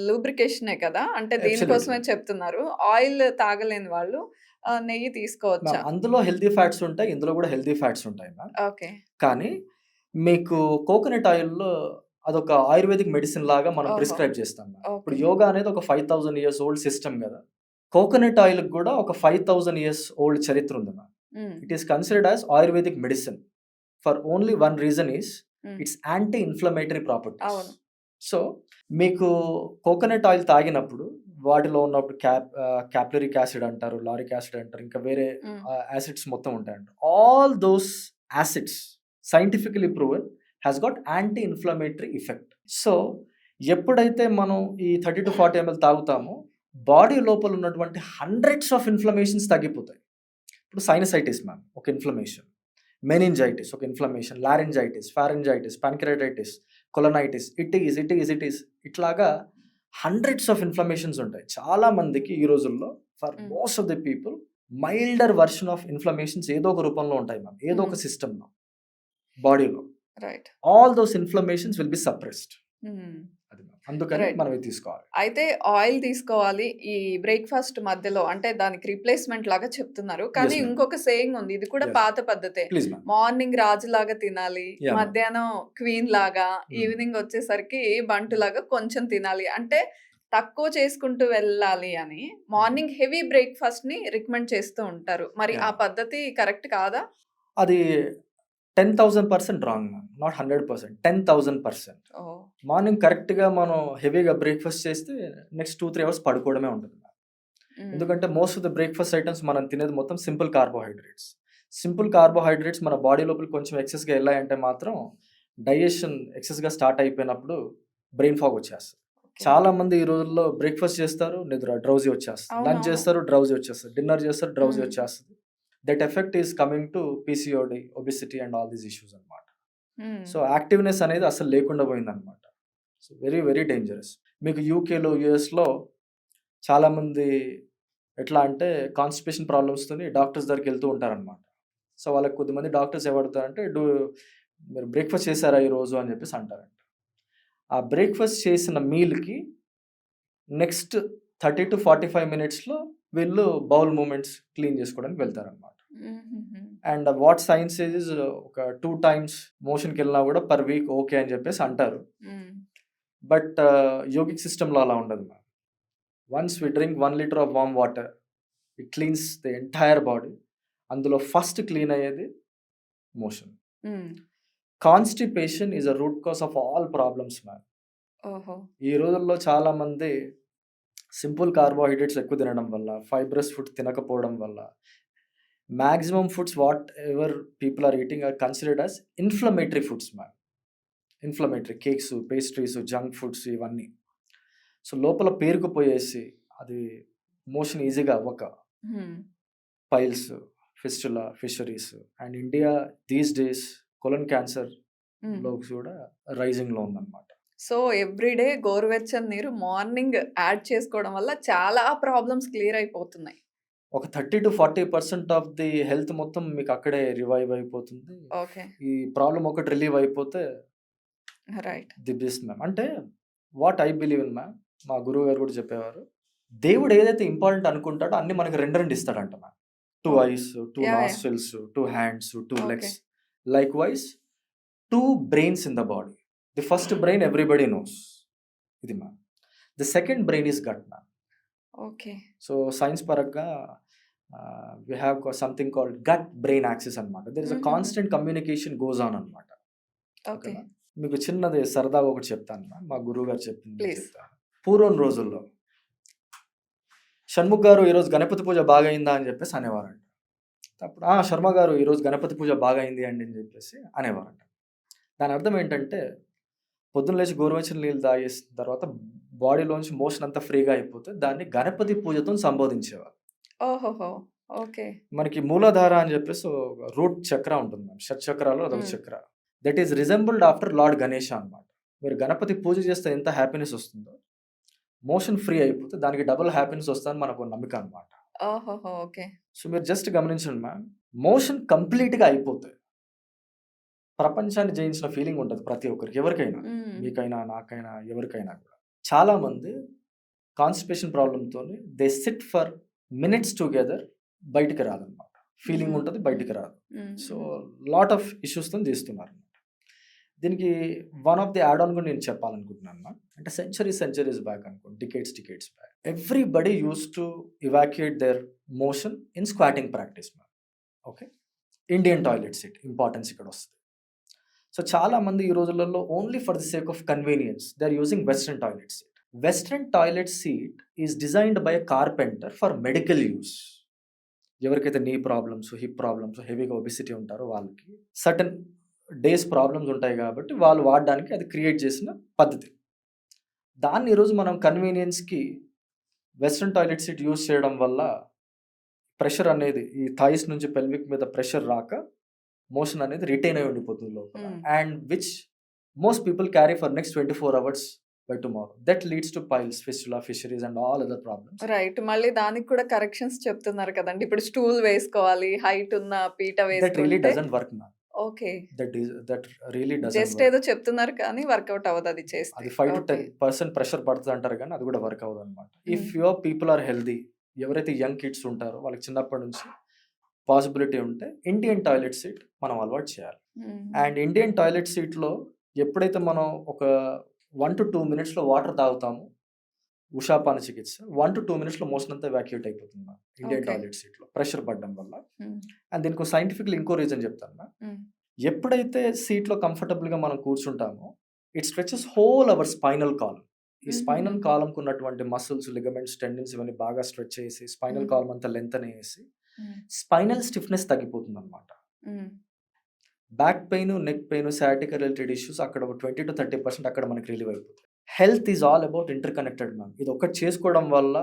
లూబ్రికేషనే కదా! అంటే దీనికోసమే అబ్సల్యూట్లీ చెప్తున్నారు. ఆయిల్ తాగలేని వాళ్ళు నెయ్యి తీసుకోవచ్చా? మ్యామ్. అందులో హెల్తీ ఫ్యాట్స్ ఉంటాయి, ఇందులో కూడా హెల్తీ ఫ్యాట్స్ ఉంటాయి మ్యామ్. ఓకే. కానీ మీకు కోకోనట్ ఆయిల్‌లో అదొక ఆయుర్వేదిక్ మెడిసిన్ లాగా మనం ఓహో! ప్రిస్క్రైబ్ చేస్తాం మ్యామ్. ఇప్పుడు ఓకే. యోగా అనేది ఒక 5000 years ఓల్డ్ సిస్టమ్ కదా! కోకోనట్ ఆయిల్‌కి కూడా ఒక 5000 years ఓల్డ్ చరిత్ర ఉంది ma'am. Hmm. It is considered as ayurvedic medicine for only one reason is hmm. It's anti inflammatory properties. అవును. సో మీకు కోకోనట్ ఆయిల్ తాగినప్పుడు వాటిలో ఉన్నప్పుడు క్యాపిలరిక్ యాసిడ్ అంటారు, లారిక్ యాసిడ్ అంటారు, ఇంకా వేరే యాసిడ్స్ మొత్తం ఉంటాయంట. All those acids scientifically proven has got anti inflammatory effect. So ఎప్పుడైతే మనం ఈ 30 to 40 ml తాగుతామో బాడీ లోపల ఉన్నటువంటి హండ్రెడ్స్ ఆఫ్ ఇన్ఫ్లమేషన్స్ తగ్గిపోతాయి. ఇప్పుడు సైనసైటిస్ మ్యామ్ ఒక ఇన్ఫ్లమేషన్, మెనింజైటిస్ ఒక inflammation, laryngitis, pharyngitis, pancreatitis, colonitis, it is ఇట్లాగా హండ్రెడ్స్ ఆఫ్ ఇన్ఫ్లమేషన్స్ ఉంటాయి. చాలా మందికి ఈ రోజుల్లో for most of the people milder version of inflammations ఏదో ఒక రూపంలో ఉంటాయి మ్యామ్, ఏదో ఒక సిస్టంలో బాడీలో. Right. All those inflammations will be suppressed. అది మ్యామ్, అందుకని Right. మనం ఇది తీసుకోవాలి. అయితే ఆయిల్ తీసుకోవాలి ఈ బ్రేక్‌ఫాస్ట్ మధ్యలో అంటే దానికి రిప్లేస్‌మెంట్ లాగా చెప్తున్నారు. కానీ Yes, ma'am. ఇంకొక సేయింగ్ ఉంది. ఇది కూడా Yes. పాత పద్ధతే. Please ma'am. మార్నింగ్ రాజులాగా తినాలి. Yeah, ma'am. మధ్యాహ్నం క్వీన్ లాగా, ఈవినింగ్ వచ్చేసరికి బంటులాగా కొంచెం తినాలి. అంటే తక్కువ చేసుకుంటూ వెళ్ళాలి అని మార్నింగ్ హెవీ బ్రేక్‌ఫాస్ట్‌ని రికమెండ్ చేస్తూ ఉంటారు. మరి ఆ Yeah. పద్ధతి కరెక్ట్ కాదా? అది 10,000% wrong ma'am, not 100%, 10,000%. Oh! Morning కరెక్ట్గా మనం హెవీగా బ్రేక్ఫాస్ట్ చేస్తే నెక్స్ట్ 2-3 అవర్స్ పడుకోవడమే ఉంటుంది మ్యామ్. ఎందుకంటే most of the breakfast items మనం తినేది మొత్తం సింపుల్ కార్బోహైడ్రేట్స్. సింపుల్ కార్బోహైడ్రేట్స్ మన బాడీ లోపల కొంచెం ఎక్సెస్గా వెళ్ళాయంటే మాత్రం డైజెషన్ ఎక్సెస్గా స్టార్ట్ అయిపోయినప్పుడు బ్రెయిన్ ఫాగ్ వచ్చేస్తుంది. చాలా మంది ఈ రోజుల్లో బ్రేక్ఫాస్ట్ చేస్తారు, నిద్ర డ్రౌజీ వచ్చేస్తుంది, లంచ్ అవునవును. చేస్తారు డ్రౌజీ వచ్చేస్తుంది, డిన్నర్ చేస్తారు డ్రౌజీ Mm. వచ్చేస్తుంది. That effect is coming to PCOD, obesity and all these issues అనమాట. సో యాక్టివ్నెస్ అనేది అసలు లేకుండా పోయిందనమాట. So very very dangerous. మీకు యూకేలో యూఎస్లో చాలామంది ఎట్లా అంటే కాన్స్టిపేషన్ ప్రాబ్లమ్స్తో డాక్టర్స్ దగ్గరికి వెళ్తూ ఉంటారనమాట. సో వాళ్ళకి కొద్దిమంది డాక్టర్స్ ఏమడుతారంటే మీరు బ్రేక్ఫాస్ట్ చేశారా ఈరోజు అని చెప్పేసి అంటారంట. ఆ బ్రేక్ఫాస్ట్ చేసిన మీల్కి నెక్స్ట్ 30 to 45 minutesలో వీళ్ళు బౌల్ మూమెంట్స్ క్లీన్ చేసుకోవడానికి వెళ్తారనమాట. అండ్ వాట్ సైన్స్ ఈజ్ ఒక 2 times మోషన్కి వెళ్ళినా కూడా పర్ వీక్ ఓకే అని చెప్పేసి అంటారు. బట్ యోగిక్ సిస్టంలో అలా ఉండదు ma'am. Once we drink 1 liter of warm water, it cleanses the entire body. అందులో ఫస్ట్ క్లీన్ అయ్యేది motion. Constipation is a root cause of all problems ma'am. ఓహో! ఈ రోజుల్లో చాలామంది సింపుల్ కార్బోహైడ్రేట్స్ ఎక్కువ తినడం వల్ల, ఫైబ్రస్ ఫుడ్ తినకపోవడం వల్ల, maximum foods whatever people are eating are considered as inflammatory foods ma'am. Inflammatory cakes, pastries, junk foods ఇవన్నీ. సో లోపల పేరుకుపోయేసి అది మోషన్ ఈజీగా అవ్వక piles, fistula, fissures and India these days colon క్యాన్సర్లో కూడా రైజింగ్లో ఉందన్నమాట. సో ఎవ్రీడే గోరువెచ్చని నీరు మార్నింగ్ యాడ్ చేసుకోవడం వల్ల చాలా ప్రాబ్లమ్స్ క్లియర్ అయిపోతున్నాయి. ఒక 30 to 40% ఆఫ్ ది హెల్త్ మొత్తం మీకు అక్కడే రివైవ్ అయిపోతుంది. ఓకే. ఈ ప్రాబ్లం ఒకటి రిలీవ్ అయిపోతే రైట్. The best ma'am. అంటే what I believe in ma'am, మా గురువు గారు కూడా చెప్పేవారు, దేవుడు ఏదైతే ఇంపార్టెంట్ అనుకుంటాడో అన్ని మనకి రెండు ఇస్తాడంట ma'am. 2 eyes, 2 Yeah, yeah. nostrils, 2 hands, 2 Okay. legs. Likewise 2 brains in the body. The first brain everybody knows, ఇది ma'am. The second brain is gut ma'am. Okay. So science పరంగా we have something called gut brain axis అనమాట. there is a constant communication goes on అనమాట. Okay. మీకు చిన్నది సరదాగా ఒకటి చెప్తాను ma'am, మా గురువు గారు చెప్పింది Please. చెప్తాను. పూర్వం రోజుల్లో షణ్ముఖ్ గారు ఈరోజు గణపతి పూజ బాగా అయిందా అని చెప్పేసి అనేవారంట. అప్పుడు శర్మ గారు ఈరోజు గణపతి పూజ బాగా అయింది అండి అని చెప్పేసి అనేవారంట. దాని అర్థం ఏంటంటే పొద్దున్న లేచి గోరువెచ్చని నీళ్ళు తాగేసిన తర్వాత బాడీలోంచి మోషన్ అంతా ఫ్రీగా అయిపోతే దాన్ని గణపతి పూజతో సంబోధించేవారు. ఓహోహో! ఓకే. మనకి మూలాధార అని చెప్పేసి రూట్ చక్ర ఉంటుంది మ్యామ్, షట్చక్రాలో అదొక చక్ర. That is రిజెంబుల్డ్ after lord Ganesha అనమాట. మీరు గణపతి పూజ చేస్తే ఎంత హ్యాపీనెస్ వస్తుందో మోషన్ ఫ్రీ అయిపోతే దానికి డబుల్ హ్యాపీనెస్ వస్తుందని మనకు నమ్మకం అనమాట. ఓహోహో! ఓకే. సో మీరు జస్ట్ గమనించండి మ్యామ్, మోషన్ కంప్లీట్గా అయిపోతే ప్రపంచాన్ని జయించిన ఫీలింగ్ ఉంటుంది ప్రతి ఒక్కరికి, ఎవరికైనా, మీకైనా నాకైనా ఎవరికైనా కూడా. చాలామంది కాన్స్టిపేషన్ ప్రాబ్లంతో they sit for minutes together, బయటికి రాదనమాట. ఫీలింగ్ ఉంటుంది, బయటికి రాదు. సో లాట్ ఆఫ్ ఇష్యూస్తో చేస్తున్నారు. దీనికి one of the add on కూడా నేను చెప్పాలనుకుంటున్నాను మ్యామ్. అంటే సెంచరీస్ బ్యాక్ అనుకోండి, decades back, everybody use to evacuate their motion in squatting practice ma'am. Okay, Indian toilet seat importance ఇక్కడ వస్తుంది. సో చాలా మంది ఈ రోజులలో only for the sake of convenience they are using western toilet seat. Western toilet seat is designed by a carpenter for medical use. ఎవరికైతే knee problems, hip problems, హెవీగా obesity ఉంటారో వాళ్ళకి సర్టన్ డేస్ ప్రాబ్లమ్స్ ఉంటాయి కాబట్టి వాళ్ళు వాడడానికి అది create చేసిన పద్ధతి. దాన్ని ఈరోజు మనం కన్వీనియన్స్కి వెస్ట్రన్ టాయిలెట్ సీట్ యూస్ చేయడం వల్ల ప్రెషర్ అనేది ఈ థైస్ నుంచి పెల్విక్ మీద ప్రెషర్ రాక మోషన్ అనేది రిటైన్ అయి ఉండిపోతుంది లోపల. And which most people carry for next 24 hours by tomorrow. That leads to piles, fistula, fisheries and all other problems. Right. మళ్ళీ దానికి కూడా కరెక్షన్స్ చెప్తున్నారు కదండి. ఇప్పుడు స్టూల్ వేసుకోవాలి, హైట్ ఉన్న పీట That really వేసుకుంటే. doesn't work, ma'am. Okay. That really doesn't just work. ఏదో చెప్తున్నారు కానీ వర్కౌట్ అవ్వదు అది చేస్తే. అది 5 to ఓకే. 10% ప్రెషర్ పడుతుంది అంటారు కానీ అది కూడా వర్క్ అవ్వదు అనమాట. If hmm. Your people are healthy, ఎవరైతే యంగ్ కిడ్స్ ఉంటారో వాళ్ళకి చిన్నప్పటి నుంచి పాసిబిలిటీ ఉంటే ఇండియన్ టాయిలెట్ సీట్ మనం అలవాటు చేయాలి. మ్మ్. అండ్ ఇండియన్ టాయిలెట్ సీట్లో ఎప్పుడైతే మనం ఒక 1 to 2 minutes వాటర్ తాగుతాము, ఉషాపాన చికిత్స 1 to 2 minutes మోషన్ అంతా ఎవాక్యూట్ అయిపోతుంది ఇండియన్ ఓకే. టాయిలెట్ సీట్లో ప్రెషర్ పడడం వల్ల. మ్మ్. అండ్ దీనికి సైంటిఫిక్లీ ఇంకో రీజన్ చెప్తాను. మ్మ్. ఎప్పుడైతే సీట్లో కంఫర్టబుల్గా మనం కూర్చుంటామో it stretches whole our spinal column. ఈ స్పైనల్ మ్మ్. కాలంకు ఉన్నటువంటి మసిల్స్, లిగమెంట్స్, టెండన్స్ ఇవన్నీ బాగా స్ట్రెచ్ చేసి స్పైనల్ మ్మ్. కాలం అంతా లెంత్ అనేసి మ్మ్. స్పైనల్ స్టిఫ్నెస్ తగ్గిపోతుంది అనమాట. మ్మ్. Back pain, neck pain, sciatica related issues అక్కడ 20 to 30% అక్కడ మనకి రిలీవ్ అయిపోతుంది. Health is all about inter connected ma'am. ఇది ఒక్కటి చేసుకోవడం వల్ల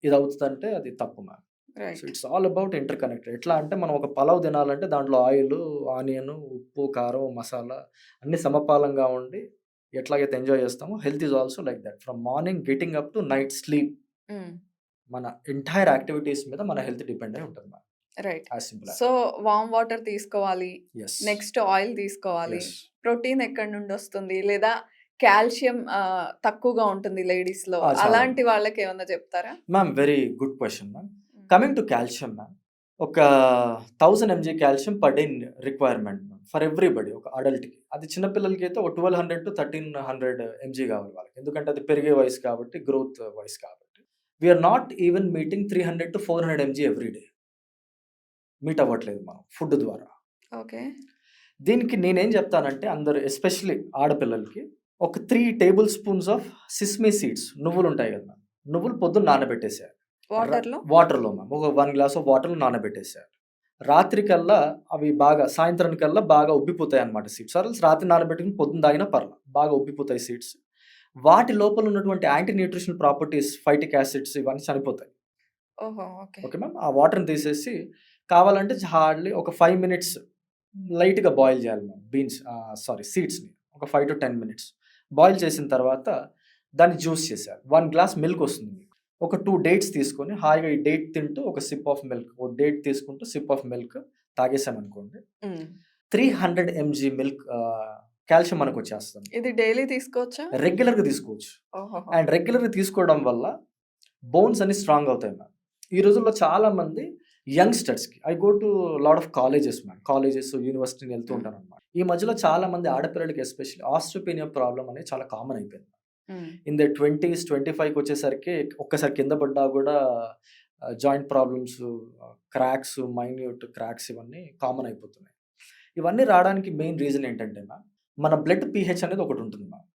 ఇది అవుతుందంటే అది తప్పు ma'am. So right. It's all about inter connected. ఎట్లా అంటే మనం ఒక పలావ్ తినాలంటే దాంట్లో ఆయిల్, ఆనియన్, ఉప్పు, కారం, మసాలా అన్ని సమపాలంగా ఉండి ఎట్లాగైతే ఎంజాయ్ చేస్తామో health is also like that. From morning getting up to night sleep మ్మ్. మన ఎంటైర్ యాక్టివిటీస్ మీద మన హెల్త్ డిపెండ్ అయి ఉంటుంది ma'am. Right. As simple so warm water తీసుకోవాలి, ఎస్ నెక్స్ట్ ఆయిల్ తీసుకోవాలి. ఎస్ ప్రోటీన్ ఎక్కడి నుండి వస్తుంది, లేదా కాల్షియం తక్కువగా ఉంటుంది లేడీస్ లో, చాలా అలాంటి వాళ్ళకి ఏమన్నా చెప్తారా? Ma'am. Very good question ma'am. Coming to calcium ma'am, ఒక 1000 mg calcium per day requirement for everybody. ఒక అడల్ట్కి, అది చిన్నపిల్లలకి అయితే ఒక 1200 to 1300 mg కావాలి వాళ్ళకి. ఎందుకంటే అది పెరిగే వయసు కాబట్టి, గ్రోత్ వయసు కాబట్టి. We are not even meeting 300 to 400 mg every day. Meet అవ్వట్లేదు మనం ఫుడ్ ద్వారా. ఓకే. దీనికి నేనేం చెప్తానంటే అందరు ఎస్పెషల్లీ ఆడపిల్లలకి ఒక 3 tablespoons ఆఫ్ సిస్మీ సీడ్స్, నువ్వులు ఉంటాయి కదా మ్యామ్, నువ్వులు పొద్దున్న నానబెట్టేసేయాలి వాటర్ వాటర్లో మ్యామ్. ఒక 1 glass ఆఫ్ వాటర్లో నానబెట్టేసేయాలి. రాత్రికల్లా అవి బాగా, సాయంత్రానికల్లా బాగా ఉబ్బిపోతాయి అనమాట సీడ్స్. సరే రాత్రి నానబెట్టుకుని పొద్దున్న తాగినా పర్లా, బాగా ఉబ్బిపోతాయి సీడ్స్. వాటి లోపల ఉన్నటువంటి anti nutritional properties, phytic acids ఇవన్నీ చనిపోతాయి. ఓహో. ఓకే. Okay ma'am. ఆ వాటర్ని తీసేసి కావాలంటే హార్డ్లీ ఒక 5 minutes లైట్గా బాయిల్ చేయాలి మ్యామ్. సీడ్స్ని ఒక 5 to 10 minutes బాయిల్ చేసిన తర్వాత దాన్ని జ్యూస్ చేసేయాలి. 1 glass మిల్క్ వస్తుంది మీకు. ఒక 2 dates తీసుకొని హాయిగా ఈ డేట్ తింటూ ఒక సిప్ ఆఫ్ మిల్క్, ఒక డేట్ తీసుకుంటూ సిప్ ఆఫ్ మిల్క్ తాగేసామనుకోండి, 300 mg మిల్క్ కాల్షియం మనకు వచ్చేస్తుంది. ఇది డైలీ తీసుకోవచ్చా? రెగ్యులర్గా తీసుకోవచ్చు. ఓహో. అండ్ రెగ్యులర్గా తీసుకోవడం వల్ల బోన్స్ అన్ని స్ట్రాంగ్ అవుతాయి మ్యామ్. ఈ రోజుల్లో చాలా మంది యంగ్స్టర్స్కి, I go to lot of colleges ma'am, colleges, యూనివర్సిటీని వెళ్తూ ఉంటాను అనమాట. ఈ మధ్యలో చాలా మంది ఆడపిల్లలకి ఎస్పెషల్లీ ఆస్ట్రోపీనియా ప్రాబ్లం అనేది చాలా కామన్ అయిపోయింది. ఇన్ ద 20s, 25కి వచ్చేసరికి ఒక్కసారి కింద పడ్డా కూడా joint problems, cracks, minute cracks ఇవన్నీ కామన్ అయిపోతున్నాయి. ఇవన్నీ రావడానికి మెయిన్ రీజన్ ఏంటంటే మ్యామ్, మన బ్లడ్ pH అనేది ఒకటి ఉంటుంది మ్యామ్,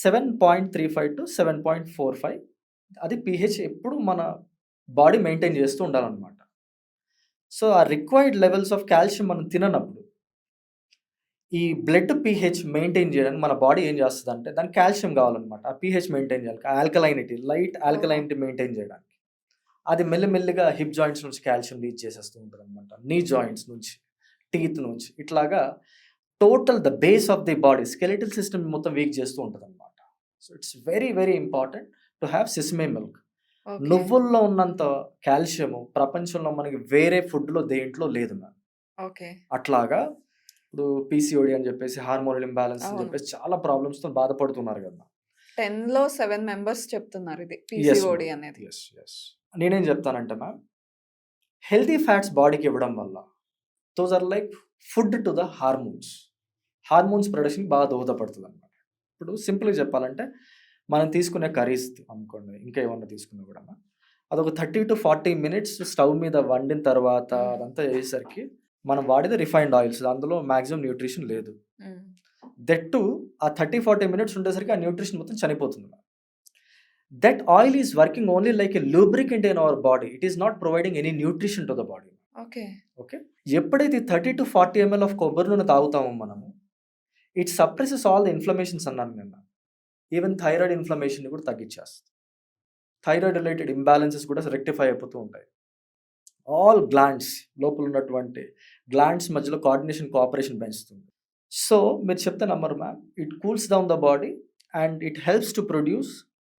7.35 to 7.45. అది pH ఎప్పుడు మన బాడీ మెయింటైన్ చేస్తూ ఉండాలన్నమాట. సో ఆ రిక్వైర్డ్ లెవెల్స్ ఆఫ్ కాల్షియం మనం తిననప్పుడు ఈ బ్లడ్ pH మెయింటైన్ చేయడానికి మన బాడీ ఏం చేస్తుంది అంటే దానికి కాల్షియం కావాలన్నమాట. ఆ pH మెయింటైన్ చేయాలి, ఆల్కలైనిటీ, లైట్ ఆల్కలైనిటీ మెయింటైన్ చేయడానికి. అది మెల్లిమెల్లిగా హిప్ జాయింట్స్ నుంచి కాల్షియం లీచ్ చేసేస్తూ ఉంటుంది అనమాట, నీ జాయింట్స్ నుంచి, టీత్ నుంచి, ఇట్లాగా total the base of the body, skeletal system మొత్తం వీక్ చేస్తూ ఉంటుంది అనమాట. So it's very very important to have sesame milk. Okay. నువ్వుల్లో ఉన్నంత కాల్షియము ప్రపంచంలో మనకి వేరే ఫుడ్లో దేంట్లో లేదు మ్యామ్. ఓకే. అట్లాగా ఇప్పుడు PCOD అని చెప్పేసి, హార్మోనల్ ఇంబ్యాలెన్స్ అని అవును. చెప్పేసి చాలా ప్రాబ్లమ్స్తో బాధపడుతున్నారు కదా. 10లో 7 members చెప్తున్నారు ఇది ఎస్ PCOD మ్యామ్, అనేది. Yes yes. నేనేం చెప్తానంటే మ్యామ్, హెల్తీ ఫ్యాట్స్ బాడీకి ఇవ్వడం వల్ల those are like food to the hormones production బాగా దోహదపడుతుంది అనమాట. ఇప్పుడు సింపుల్గా చెప్పాలంటే మనం తీసుకునే కర్రీస్ అనుకోండి, ఇంకా ఏమన్నా తీసుకున్నా కూడా అదొక 30 to 40 minutes స్టవ్ మీద వండిన తర్వాత అదంతా చేసేసరికి మనం వాడేది రిఫైన్డ్ ఆయిల్స్, అందులో మ్యాక్సిమం న్యూట్రిషన్ లేదు. దట్ టు ఆ 30-40 మినిట్స్ ఉండేసరికి ఆ న్యూట్రిషన్ మొత్తం చనిపోతుంది. That oil is working only like a lubricant in our body. It is not providing any nutrition to the body. Okay. Okay. ఎప్పుడైతే 30-40 ml ఆఫ్ కొబ్బరి నూనె తాగుతామో మనము, it suppresses all the inflammations అన్నాను నేను. ఈవెన్ థైరాయిడ్ ఇన్ఫ్లమేషన్ కూడా తగ్గించేస్తుంది. Thyroid related imbalances కూడా rectify అయిపోతూ ఉంటాయి. ఆల్ గ్లాండ్స్ లోపల ఉన్నటువంటి గ్లాండ్స్ మధ్యలో కోఆపరేషన్ పెంచుతుంది. సో మీరు చెప్తే నమ్మరు ma'am, it cools down the body and it helps to produce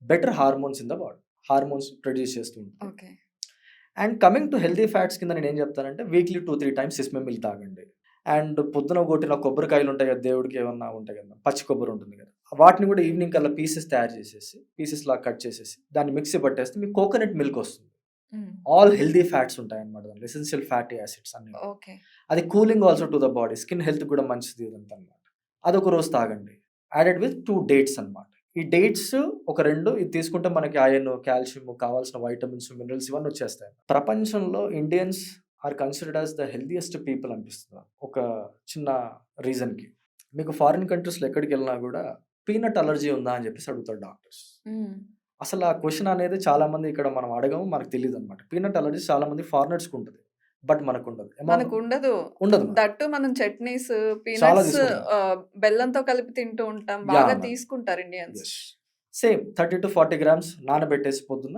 better hormones in the body. Hormones produce చేస్తూ ఉంటుంది. Okay. And coming to healthy fats కింద నేను ఏం చెప్తానంటే, వీక్లీ 2-3 టైమ్స్ సిస్మే మిల్క్ తాగండి. అండ్ పొద్దున కొట్టిన కొబ్బరికాయలు ఉంటాయి కదా, దేవుడికి ఏమన్నా ఉంటాయి కదా, పచ్చి కొబ్బరి ఉంటుంది కదా, వాటిని కూడా ఈవినింగ్ కల్లా పీసెస్ తయారు చేసేసి, పీసెస్ లాగా కట్ చేసేసి దాన్ని మిక్సీ పట్టేస్తే మీకు కోకోనట్ మిల్క్ వస్తుంది. ఆల్ హెల్దీ ఫ్యాట్స్ ఉంటాయి అన్నమాట, దాంట్లో ఎసెన్షియల్ ఫ్యాటీ యాసిడ్స్ అన్ని. ఓకే. అది cooling also to the body, skin health కూడా మంచిది ఇదంతా అనమాట. అదొక రోజు తాగండి, యాడెడ్ విత్ 2 డేట్స్ అనమాట. ఈ డేట్స్ ఒక 2 ఇది తీసుకుంటే మనకి ఐరన్, కాల్షియం, కావాల్సిన వైటమిన్స్, మినరల్స్ ఇవన్నీ వచ్చేస్తాయి. ప్రపంచంలో Indians are considered as the healthiest people అనిపిస్తుంది ఒక చిన్న రీజన్కి. మీకు ఫారిన్ కంట్రీస్లో ఎక్కడికి వెళ్ళినా కూడా పీనట్ అలర్జీ ఉందా అని చెప్పేసి అడుగుతారు డాక్టర్స్. అసలు ఆ క్వశ్చన్ అనేది చాలా మంది ఇక్కడ మనం అడగము, మనకు తెలియదు అనమాట. పీనట్ అలర్జీ చాలా మంది ఫారినర్స్కి ఉంటుంది, బట్ మనకు ఉండదు. మనకు ఉండదు. దట్టు మనం చట్నీస్, పీనట్స్ బెల్లంతో కలిపి తింటూ ఉంటాం, బాగా తీసుకుంటారు ఇండియన్స్. సేమ్ 30-40 గ్రామ్స్ నానబెట్టేసి పొద్దున్న,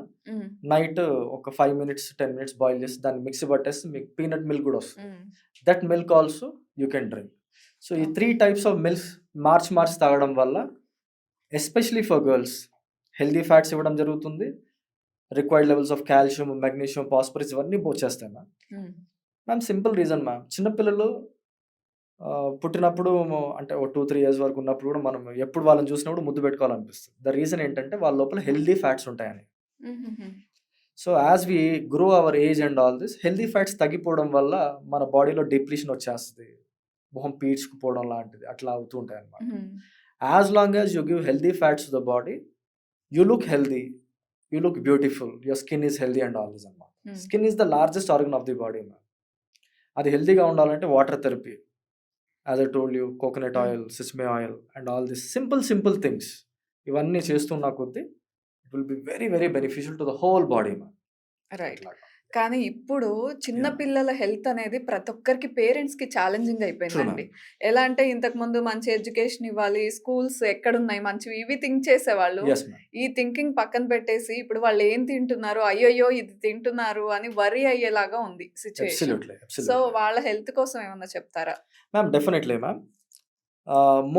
నైట్ ఒక 5 minutes 10 minutes బాయిల్ చేసి దాన్ని మిక్సీ పట్టేస్తే మీకు పీనట్ మిల్క్ కూడా వస్తుంది. That milk also you can drink. So ఈ 3 types ఆఫ్ మిల్క్స్ మార్చి తాగడం వల్ల especially for girls healthy fats ఇవ్వడం జరుగుతుంది. Required levels of calcium, magnesium, phosphorus ఇవన్నీ వచ్చేస్తాయి మ్యామ్. సింపుల్ రీజన్ మ్యామ్, చిన్నపిల్లలు పుట్టినప్పుడు అంటే ఒక 2-3 years వరకు ఉన్నప్పుడు కూడా మనం ఎప్పుడు వాళ్ళని చూసినప్పుడు ముద్దు పెట్టుకోవాలనిపిస్తుంది. ద రీజన్ ఏంటంటే వాళ్ళ లోపల హెల్దీ ఫ్యాట్స్ ఉంటాయని. So as we grow our age and all this, healthy fats తగ్గిపోవడం వల్ల మన బాడీలో డిప్లీషన్ వచ్చేస్తుంది, మొహం పీడ్చుకుపోవడం లాంటిది అట్లా అవుతూ ఉంటాయి అన్నమాట. As long as you give healthy fats to the body, you look healthy, you look beautiful, your skin is healthy and all this అన్నమాట. Skin is the largest organ of the body ma'am. అది హెల్దీగా ఉండాలంటే water therapy, as I told you, coconut oil, sesame oil and all this simple things ఇవన్నీ చేస్తున్న కొద్దీ it will be very very beneficial to the whole body ma'am. Right. కానీ ఇప్పుడు చిన్న పిల్లల హెల్త్ అనేది ప్రతి ఒక్కరికి పేరెంట్స్కి ఛాలెంజింగ్ అయిపోయిందండి. ఎలా అంటే ఇంతకు ముందు మంచి ఎడ్యుకేషన్ ఇవ్వాలి, స్కూల్స్ ఎక్కడున్నాయి మంచివి, ఇవి థింక్ చేసేవాళ్ళు. ఈ థింకింగ్ పక్కన పెట్టేసి ఇప్పుడు వాళ్ళు ఏం తింటున్నారు, అయ్యయ్యో ఇది తింటున్నారు అని వరీ అయ్యేలాగా ఉంది సిచ్యువేషన్. సో వాళ్ళ హెల్త్ కోసం ఏమన్నా చెప్తారా ma'am? Definitely ma'am.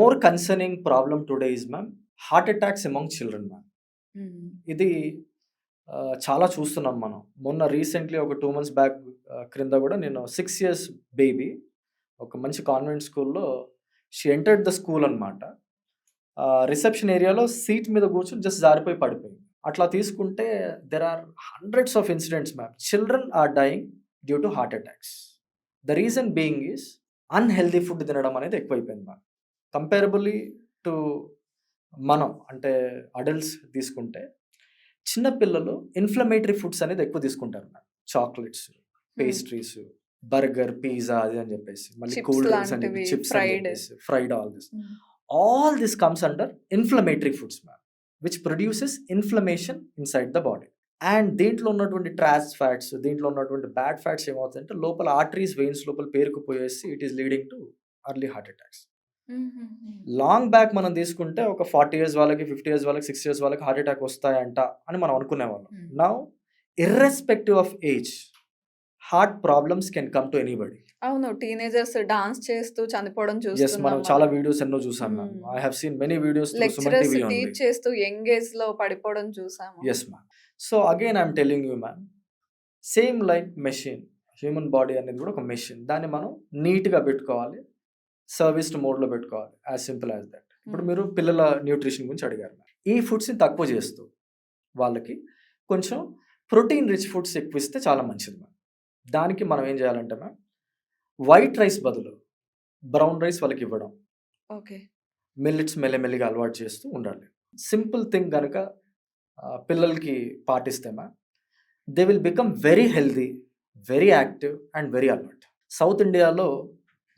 More concerning problem today is ma'am heart attacks among children ma'am. ఇది చాలా చూస్తున్నాం మనం. మొన్న రీసెంట్లీ ఒక 2 months బ్యాక్ క్రింద కూడా నేను 6 years బేబీ ఒక మంచి కాన్వెంట్ స్కూల్లో, షీ ఎంటర్డ్ ద స్కూల్ అనమాట. రిసెప్షన్ ఏరియాలో సీట్ మీద కూర్చొని జస్ట్ జారిపోయి పడిపోయింది. అట్లా తీసుకుంటే there are hundreds of incidents ma'am. Children are dying due to heart attacks. The reason being is unhealthy food తినడం అనేది ఎక్కువైపోయింది మ్యామ్. కంపేరబుల్లీ టు మనం అంటే అడల్ట్స్ తీసుకుంటే చిన్నపిల్లలు ఇన్ఫ్లమేటరీ ఫుడ్స్ అనేది ఎక్కువ తీసుకుంటారు ma'am. Chocolates, pastries, burger, pizza అది అని చెప్పేసి, మళ్ళీ కూల్ డ్రింక్స్ అని చెప్పి, chips, fried, all this comes under inflammatory foods ma'am, which produces inflammation inside the body. And దీంట్లో ఉన్నటువంటి ట్రాన్స్ ఫ్యాట్స్, దీంట్లో ఉన్నటువంటి బ్యాడ్ ఫ్యాట్స్ ఏమవుతాయంటే లోపల ఆర్టరీస్, వెయిన్స్ లోపల పేరుకుపోయేసి it is leading to early heart attacks. Long back మనం తీసుకుంటే ఒక 40 years వాళ్ళకి, 50 years వాళ్ళకి, 60 years వాళ్ళకి హార్ట్ అటాక్ వస్తాయంట అని మనం అనుకునేవాళ్ళం. Now irrespective of age heart problems can come to anybody. అవును, టీనేజర్స్ డాన్స్ చేస్తూ చనిపోవడం చూస్తున్నాం. మనం చాలా వీడియోస్ ఎన్నో చూసాం ma'am. I have seen many videos through Suman TV only. Teach చేస్తూ యంగ్ ఏజ్ లో పడిపోవడం చూసాము. yes ma'am. So again I'm telling you ma'am, same like machine, human body అనేది కూడా ఒక మెషిన్. దాన్ని మనం నీట్గా పెట్టుకోవాలి, సర్వీస్డ్ మోడ్లో పెట్టుకోవాలి, యాజ్ సింపుల్ యాజ్ దట్. ఇప్పుడు మీరు పిల్లల న్యూట్రిషన్ గురించి అడిగారు. ఈ ఫుడ్స్ని తక్కువ చేస్తూ వాళ్ళకి కొంచెం ప్రోటీన్ రిచ్ ఫుడ్స్ ఎక్కువ ఇస్తే చాలా మంచిది మ్యామ్. దానికి మనం ఏం చేయాలంటే మ్యామ్, వైట్ రైస్ బదులు బ్రౌన్ రైస్ వాళ్ళకి ఇవ్వడం, ఓకే, మిల్లెట్స్ మెల్లమెల్లిగా అలవాటు చేస్తూ ఉండాలి. సింపుల్ థింగ్ కనుక పిల్లలకి పాటిస్తే ma'am, they will become very healthy, very active and very alert. South ఇండియాలో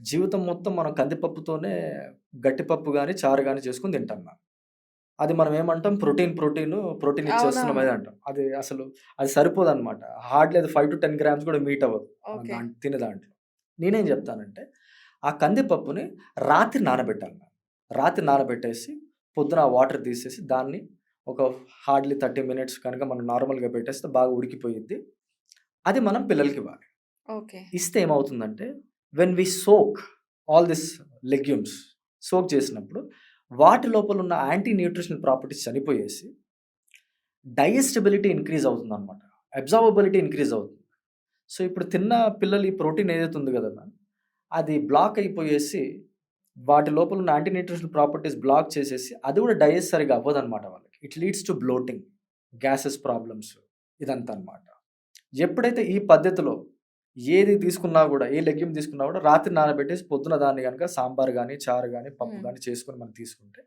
జీవితం మొత్తం మనం కందిపప్పుతోనే గట్టిపప్పు గాని, చారు గాని చేసుకొని తింటాం మ్యామ్. అది మనం ఏమంటాం ప్రోటీన్ ఇచ్చేస్తున్నాం అవునవును. అది అంటాం. అది సరిపోదనమాట. హార్డ్‌లీ అది 5-10 గ్రామ్స్ కూడా మీట్ అవ్వదు. మనం ఓకే. తినే దాంట్లో. నేనేం చెప్తానంటే, ఆ కందిపప్పుని రాత్రి నానబెట్టాలి మ్యామ్. రాత్రి నానబెట్టేసి, పొద్దున ఆ వాటర్ తీసేసి, దాన్ని ఒక హార్డ్‌లీ 30 మినిట్స్ కనుక మనం నార్మల్‌గా పెట్టేస్తే బాగా ఉడికిపోయిద్ది. అది మనం పిల్లలకివ్వాలి. ఓకే. ఇస్తే ఏమవుతుందంటే, when we soak all this legumes soak చేసినప్పుడు, వాటి లోపల ఉన్న యాంటీ న్యూట్రిషనల్ ప్రాపర్టీస్ చనిపోయేసి, డైజెస్టిబిలిటీ ఇంక్రీజ్ అవుతుందనమాట. అబ్జార్బబిలిటీ ఇంక్రీజ్ అవుతుంది. సో, ఇప్పుడు తిన్న పిల్లలు ఈ ప్రోటీన్ ఏదైతే ఉంది కదా మ్యామ్, అది బ్లాక్ అయిపోయేసి, వాటి లోపల ఉన్న యాంటీ న్యూట్రిషనల్ ప్రాపర్టీస్ బ్లాక్ చేసేసి, అది కూడా డైజెస్ట్ సరిగ్గా అవ్వదనమాట వాళ్ళకి. It leads to bloating, gases problems ఇదంతా అనమాట. ఎప్పుడైతే ఈ పద్ధతిలో ఏది తీసుకున్నా కూడా, ఏ లెగ్యూమ్ తీసుకున్నా కూడా రాత్రి నానబెట్టేసి పొద్దున దాన్ని గనుక సాంబార్ గాని, చారు గాని, పప్పు హ్మ్. గాని చేసుకొని మనం తీసుకుంటే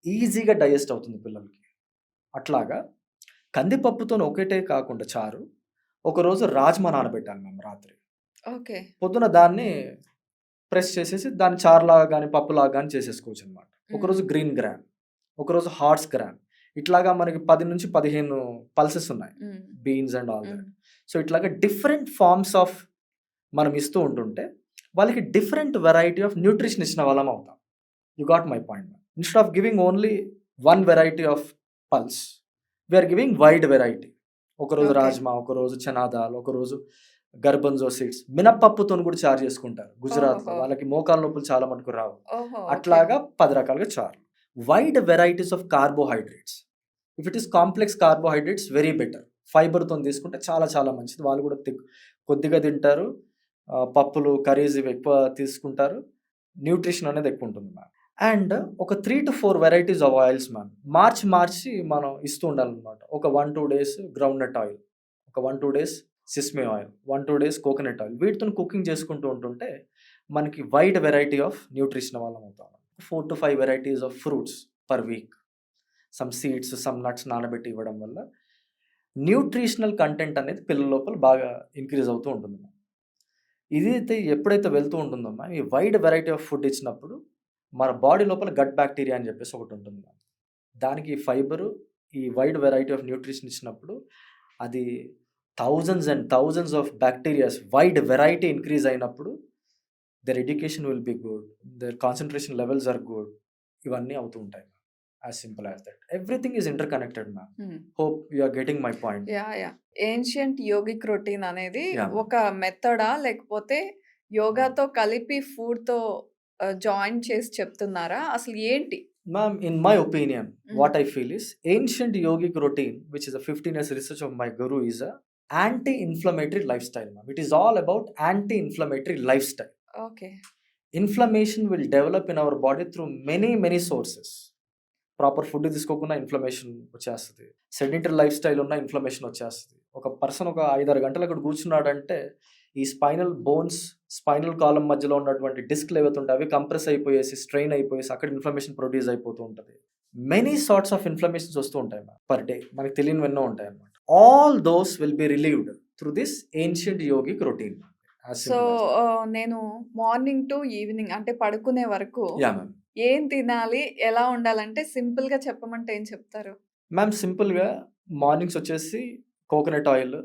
ఈజీగా డైజెస్ట్ అవుతుంది పిల్లలకి. అట్లాగా కందిపప్పుతోని ఒకటే కాకుండా చారు, ఒకరోజు రాజ్మా నానబెట్టాలి మ్యామ్ రాత్రి. ఓకే. పొద్దున దాన్ని ప్రెస్ చేసేసి దాన్ని చారులాగా గాని, పప్పులాగా గాని చేసేసుకోవచ్చనమాట. హ్మ్. ఒకరోజు గ్రీన్ గ్రామ్, ఒకరోజు హార్ట్స్ గ్రామ్. ఇట్లాగా మనకి 10-15 పల్సెస్ ఉన్నాయి. హ్మ్. బీన్స్ అండ్ ఆల్ హ్మ్. దట్. సో, ఇట్లాగా డిఫరెంట్ ఫార్మ్స్ ఆఫ్ మనం ఇస్తూ ఉంటుంటే, వాళ్ళకి డిఫరెంట్ వెరైటీ ఆఫ్ న్యూట్రిషన్ ఇచ్చిన వాళ్ళం అవుతాం. You got my point. Instead of giving only one variety of pulse, we are giving wide variety. ఒకరోజు ఓకే. రాజ్మా, ఒకరోజు చనా దాల్, ఒకరోజు గర్బంజో సీడ్స్. మినపప్పుతోని కూడా చారు చేసుకుంటారు గుజరాత్‌లో. ఓహోహో! వాళ్ళకి మోకాళ్ళ నొప్పులు చాలా మటుకు రావు. ఓహో! ఓకే. అట్లాగా 10 రకాలుగా చారులు. Wide varieties of carbohydrates. If it is complex carbohydrates very better. ఫైబర్‌తోని తీసుకుంటే చాలా చాలా మంచిది. వాళ్ళు కూడా కొద్దిగా తింటారు. పప్పులు, కర్రీస్ ఇవి ఎక్కువ తీసుకుంటారు. న్యూట్రిషన్ అనేది ఎక్కువ ఉంటుంది మ్యామ్. అండ్ ఒక 3-4 వెరైటీస్ ఆఫ్ ఆయిల్స్ మ్యామ్. మార్చి మనం ఇస్తూ ఉండాలనమాట. ఒక 1-2 డేస్ గ్రౌండ్‌నట్ ఆయిల్, ఒక 1-2 days sesame oil, 1-2 days coconut oil. వీటితోని కుకింగ్ చేసుకుంటూ ఉంటుంటే మనకి వైడ్ వెరైటీ ఆఫ్ న్యూట్రిషన్ వాళ్ళం అవుతాం. 4-5 varieties of fruits per week. Some seeds, some nuts నానబెట్టి ఇవ్వడం వల్ల న్యూట్రిషనల్ కంటెంట్ అనేది పిల్లల లోపల బాగా ఇంక్రీజ్ అవుతూ ఉంటుంది. ఇదైతే ఎప్పుడైతే వెళ్తూ ఉంటుందమ్మా, ఈ వైడ్ వెరైటీ ఆఫ్ ఫుడ్ ఇచ్చినప్పుడు మన బాడీ లోపల గట్ బ్యాక్టీరియా అని చెప్పేసి ఒకటి ఉంటుంది. దానికి ఫైబరు, ఈ వైడ్ వెరైటీ ఆఫ్ న్యూట్రిషన్ ఇచ్చినప్పుడు అది thousands and thousands of bacterias wide variety increase అయినప్పుడు their education will be good, their concentration levels are good. ఇవన్నీ అవుతూ ఉంటాయి. As simple as that. Everything is interconnected ma'am. Hmm. Hope you are getting my point. Yeah! Ancient yogic routine అనేది yeah! Ma'am. ఒక మెథడా? లేకపోతే యోగాతో కలిపి ఫుడ్‌తో join చేసి చెప్తున్నారా? అసలు ఏంటి? Ma'am, in my opinion, హ్మ్. what I feel is ancient yogic routine, which is a 15 years research of my guru, is a anti-inflammatory lifestyle, ma'am. It is all about anti-inflammatory lifestyle. Okay. Inflammation will develop in our body through many sources. Proper food తీసుకోకుండా inflammation వచ్చేస్తది. Sedentary life style ఉన్న inflammation వచ్చేస్తది. ఒక person ఒక 5-6 గంటలు అక్కడ కూర్చున్నాడంటే ఈ spinal bones, spinal column మధ్యలో ఉన్నటువంటి డిస్క్‌లు ఏవైతే ఉంటాయో అవి కంప్రెస్ అయిపోయేసి, స్ట్రెయిన్ అయిపోయేసి అక్కడ ఇన్ఫ్లమేషన్ ప్రొడ్యూస్ అయిపోతూ ఉంటది. మెనీ సార్ట్స్ ఆఫ్ ఇన్ఫ్లమేషన్స్ వస్తూ ఉంటాయి పర్ డే. మనకు తెలియనివెన్నో ఉంటాయన్నమాట. All those will be relieved through this ancient yogic routine. As so, simple as that. నేను మార్నింగ్ టు ఈవినింగ్ అంటే పడుకునే వరకు యాహ్! మ్యామ్. ఏం తినాలి? ఎలా ఉండాలంటే సింపుల్‌గా చెప్పమంటే ఏం చెప్తారు? మ్యామ్ సింపుల్‌గా మార్నింగ్స్ వచ్చేసి కోకోనట్ ఆయిల్,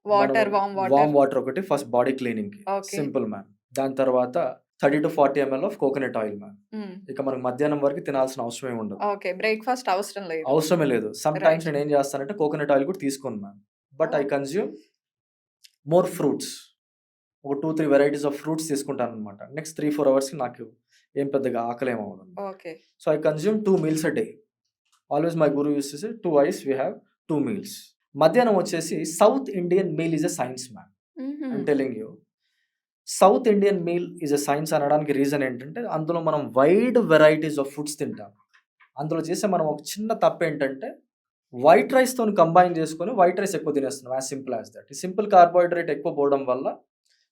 మనము వార్మ్ వార్మ్ వాటర్. వాటర్ ఒకటి ఫస్ట్ బాడీ క్లీనింగ్‌కి. ఓకే. Simple ma'am. దాని తర్వాత 30-40 ml of coconut oil ma'am. Hmm. ఇక మనకు మధ్యాహ్నం వరకు తినాల్సిన అవసరం ఏమి ఉండదు. ఓకే. బ్రేక్‌ఫాస్ట్ అవసరం లేదు. అవసరమే లేదు. Some right. టైమ్స్ నేనేం చేస్తానంటే కోకోనట్ ఆయిల్ కూడా తీసుకోను ma'am. But I oh! Consume more fruits. ఒక 2-3 వెరైటీస్ ఆఫ్ ఫ్రూట్స్ తీసుకుంటాననమాట. నెక్స్ట్ 3-4 అవర్స్‌కి నాకు ఏం పెద్దగా ఆకలేమి అవ్వదు. Okay. So, I consume 2 meals a day. Always my guru used to say 2 ఐస్ వి హావ్ 2 మీల్స్. మధ్యాహ్నం వచ్చేసి South Indian meal is a science ma'am. హుహు. I'm telling you. South Indian meal is a science అనడానికి reason ఏంటంటే అందులో మనం wide varieties of foods తింటాం. అందులో చేసే మనం ఒక చిన్న తప్పేంటంటే వైట్ రైస్‌తోని కంబైన్ చేసుకొని వైట్ రైస్ ఎక్కువ తినేస్తున్నాం. As simple as that. ఈ సింపుల్ కార్బోహైడ్రేట్ ఎక్కువ పోవడం వల్ల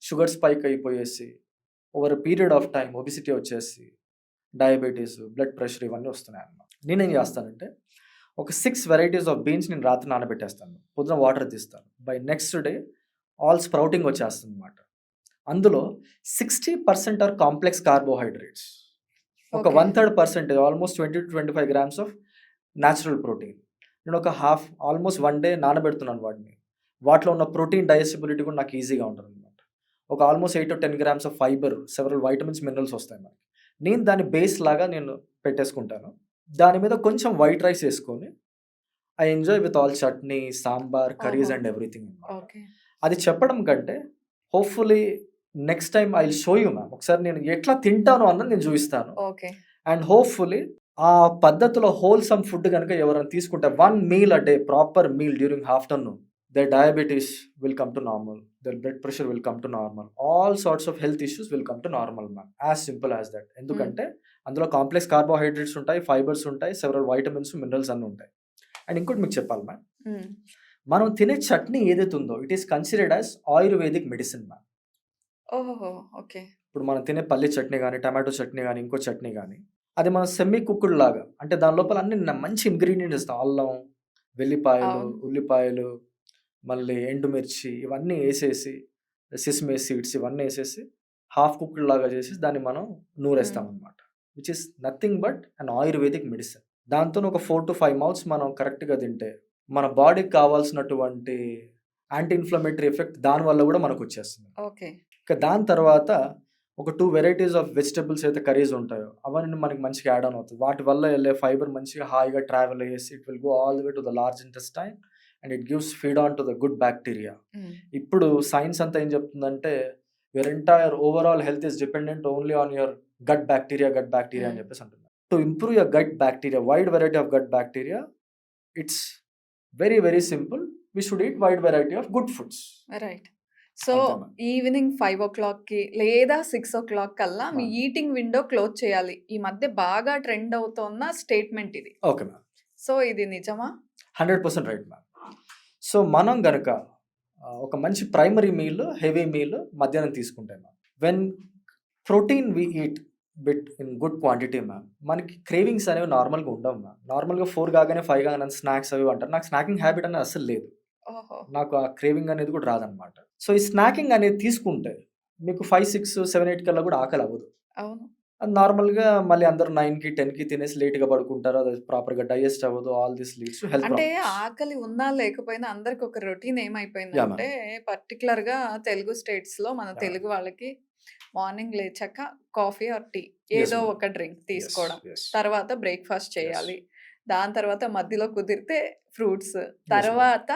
షుగర్ స్పైక్ అయిపోయేసి over a period of time obesity వచ్చేసి డయాబెటిస్, బ్లడ్ ప్రెషర్ ఇవన్నీ వస్తున్నాయన్నమాట. నేనేం చేస్తానంటే ఒక 6 వెరైటీస్ ఆఫ్ బీన్స్ నేను రాత్రి నానబెట్టేస్తాను. పొద్దున వాటర్ తీస్తాను. By next day all sprouting వచ్చేస్తుందన్నమాట. అందులో 60% ఆర్ కాంప్లెక్స్ కార్బోహైడ్రేట్స్, ఒక Okay. 1/3% almost 20 to 25 grams of natural protein. నేను ఒక ఆల్మోస్ట్ 1 day నానబెడుతున్నాను వాటిని. వాటిలో ఉన్న ప్రోటీన్ డైజెస్టిబిలిటీ కూడా నాకు ఈజీగా ఉంటుంది అనమాట. ఒక almost 8 to 10 grams of fibre, several vitamins, minerals వస్తాయి మనకి. నేను దాని బేస్ లాగా నేను పెట్టేసుకుంటాను. దాని మీద కొంచెం వైట్ రైస్ వేసుకొని I enjoy with all chutney, sambar, curries and everything అనమాట. ఓకే. అది చెప్పడం కంటే hopefully next time I will show you ma'am. ఒకసారి నేను ఎట్లా తింటాను అన్నది నేను చూపిస్తాను. ఓకే. అండ్ హోప్ఫుల్లీ ఆ పద్ధతిలో హోల్సమ్ ఫుడ్ కనుక ఎవరైనా తీసుకుంటే 1 meal a day, proper meal during afternoon, their diabetes will come to normal, their blood pressure will come to normal, all sorts of health issues will come to normal, ma'am. As simple as that. ఎందుకంటే అందులో complex carbohydrates ఉంటాయి, fibres ఉంటాయి, several vitamins, minerals అన్నీ ఉంటాయి. And ఇంకోటి మీకు చెప్పాలి ma'am, మనం తినే చట్నీ ఏదైతే ఉందో it is considered as ayurvedic medicine ma'am. ఓహో. ఓకే. ఇప్పుడు మనం తినే పల్లి చట్నీ కానీ, టమాటో చట్నీ కానీ, ఇంకో చట్నీ కానీ, అది మన సెమీ కుక్కుడ్ లాగా, అంటే దాని లోపల అన్ని మంచి ఇంగ్రీడియంట్స్ ఇస్తాం. అల్లం, వెల్లిపాయలు, అవును. ఉల్లిపాయలు, మళ్ళీ ఎండుమిర్చి, ఇవన్నీ వేసేసి, సిస్మే సీడ్స్ ఇవన్నీ వేసేసి హాఫ్ కుక్డ్ లాగా చేసి దాన్ని మనం నూరేస్తాం అనమాట. Which is nothing but an ayurvedic medicine. దాంతో ఒక 4 to 5 months మనం కరెక్ట్గా తింటే మన బాడీకి కావాల్సినటువంటి యాంటీ ఇన్ఫ్లమేటరీ ఎఫెక్ట్ దానివల్ల కూడా మనకు వచ్చేస్తుంది. ఓకే. ఇక దాని తర్వాత ఒక 2 varieties ఆఫ్ వెజిటబుల్స్ అయితే కర్రీస్ ఉంటాయో అవన్నీ మనకి మంచిగా యాడ్ ఆన్ అవుతుంది. వాటి వల్ల వెళ్ళే ఫైబర్ మంచిగా హాయిగా ట్రావెల్ అయ్యేసి it will go all the way to the large intestine and it gives feed on to the good bacteria. ఇప్పుడు సైన్స్ అంతా ఏం చెప్తుందంటే your entire overall health is dependent only on your gut bacteria అని చెప్పేసి అంటున్నారు. To improve your gut bacteria, wide variety of gut bacteria, it's very very simple. We should eat wide variety of good foods. Right. So అంతే ma'am. Evening 5 o'clockకి లేదా 6 o'clock కల్లా me ma'am. Eating window close చేయాలి. ఈ మధ్య బాగా trend అవుతున్న statement ఇది. Okay ma'am, so ఇది నిజమా? 100% రైట్ మ్యామ్. సో మనం గనక ఒక మంచి ప్రైమరీ మీల్, హెవీ మీల్ మధ్యాహ్నం తీసుకుంటే ma'am, when protein we eat bit in good quantity ma'am, మనకి క్రేవింగ్స్ అనేవి నార్మల్గా ఉండవు మ్యామ్. నార్మల్గా 4 కాగానే 5 కాగానే స్నాక్స్ అవి అంటారు. నాకు స్నాకింగ్ హ్యాబిట్ అనేది అసలు లేదు. ఓహో. నాకు ఆ క్రేవింగ్ అనేది కూడా రాదనమాట. సో ఈ స్నాకింగ్ అనేది తీసుకుంటే మీకు 5, 6, 7, 8 కల్లా కూడా ఆకలి అవ్వదు. అవును. అది నార్మల్గా మళ్ళీ అందరూ 9కి 10కి తినేసి లేట్గా పడుకుంటారు. అది ప్రాపర్గా డైజెస్ట్ అవ్వదు. All this leads to health అంటే ప్రాబ్లమ్స్. ఆకలి ఉన్నా లేకపోయినా అందరికి ఒక రొటీన్ ఏమైపోయిందంటే పర్టికులర్ గా తెలుగు స్టేట్స్ లో మన Yeah. తెలుగు వాళ్ళకి మార్నింగ్ లేచాక కాఫీ ఆర్ టీ Yes, ఏదో ma'am. ఒక డ్రింక్ తీసుకోవడం, Yes. తర్వాత బ్రేక్ఫాస్ట్ చేయాలి, దాని తర్వాత మధ్యలో కుదిరితే ఫ్రూట్స్, ma'am. తర్వాత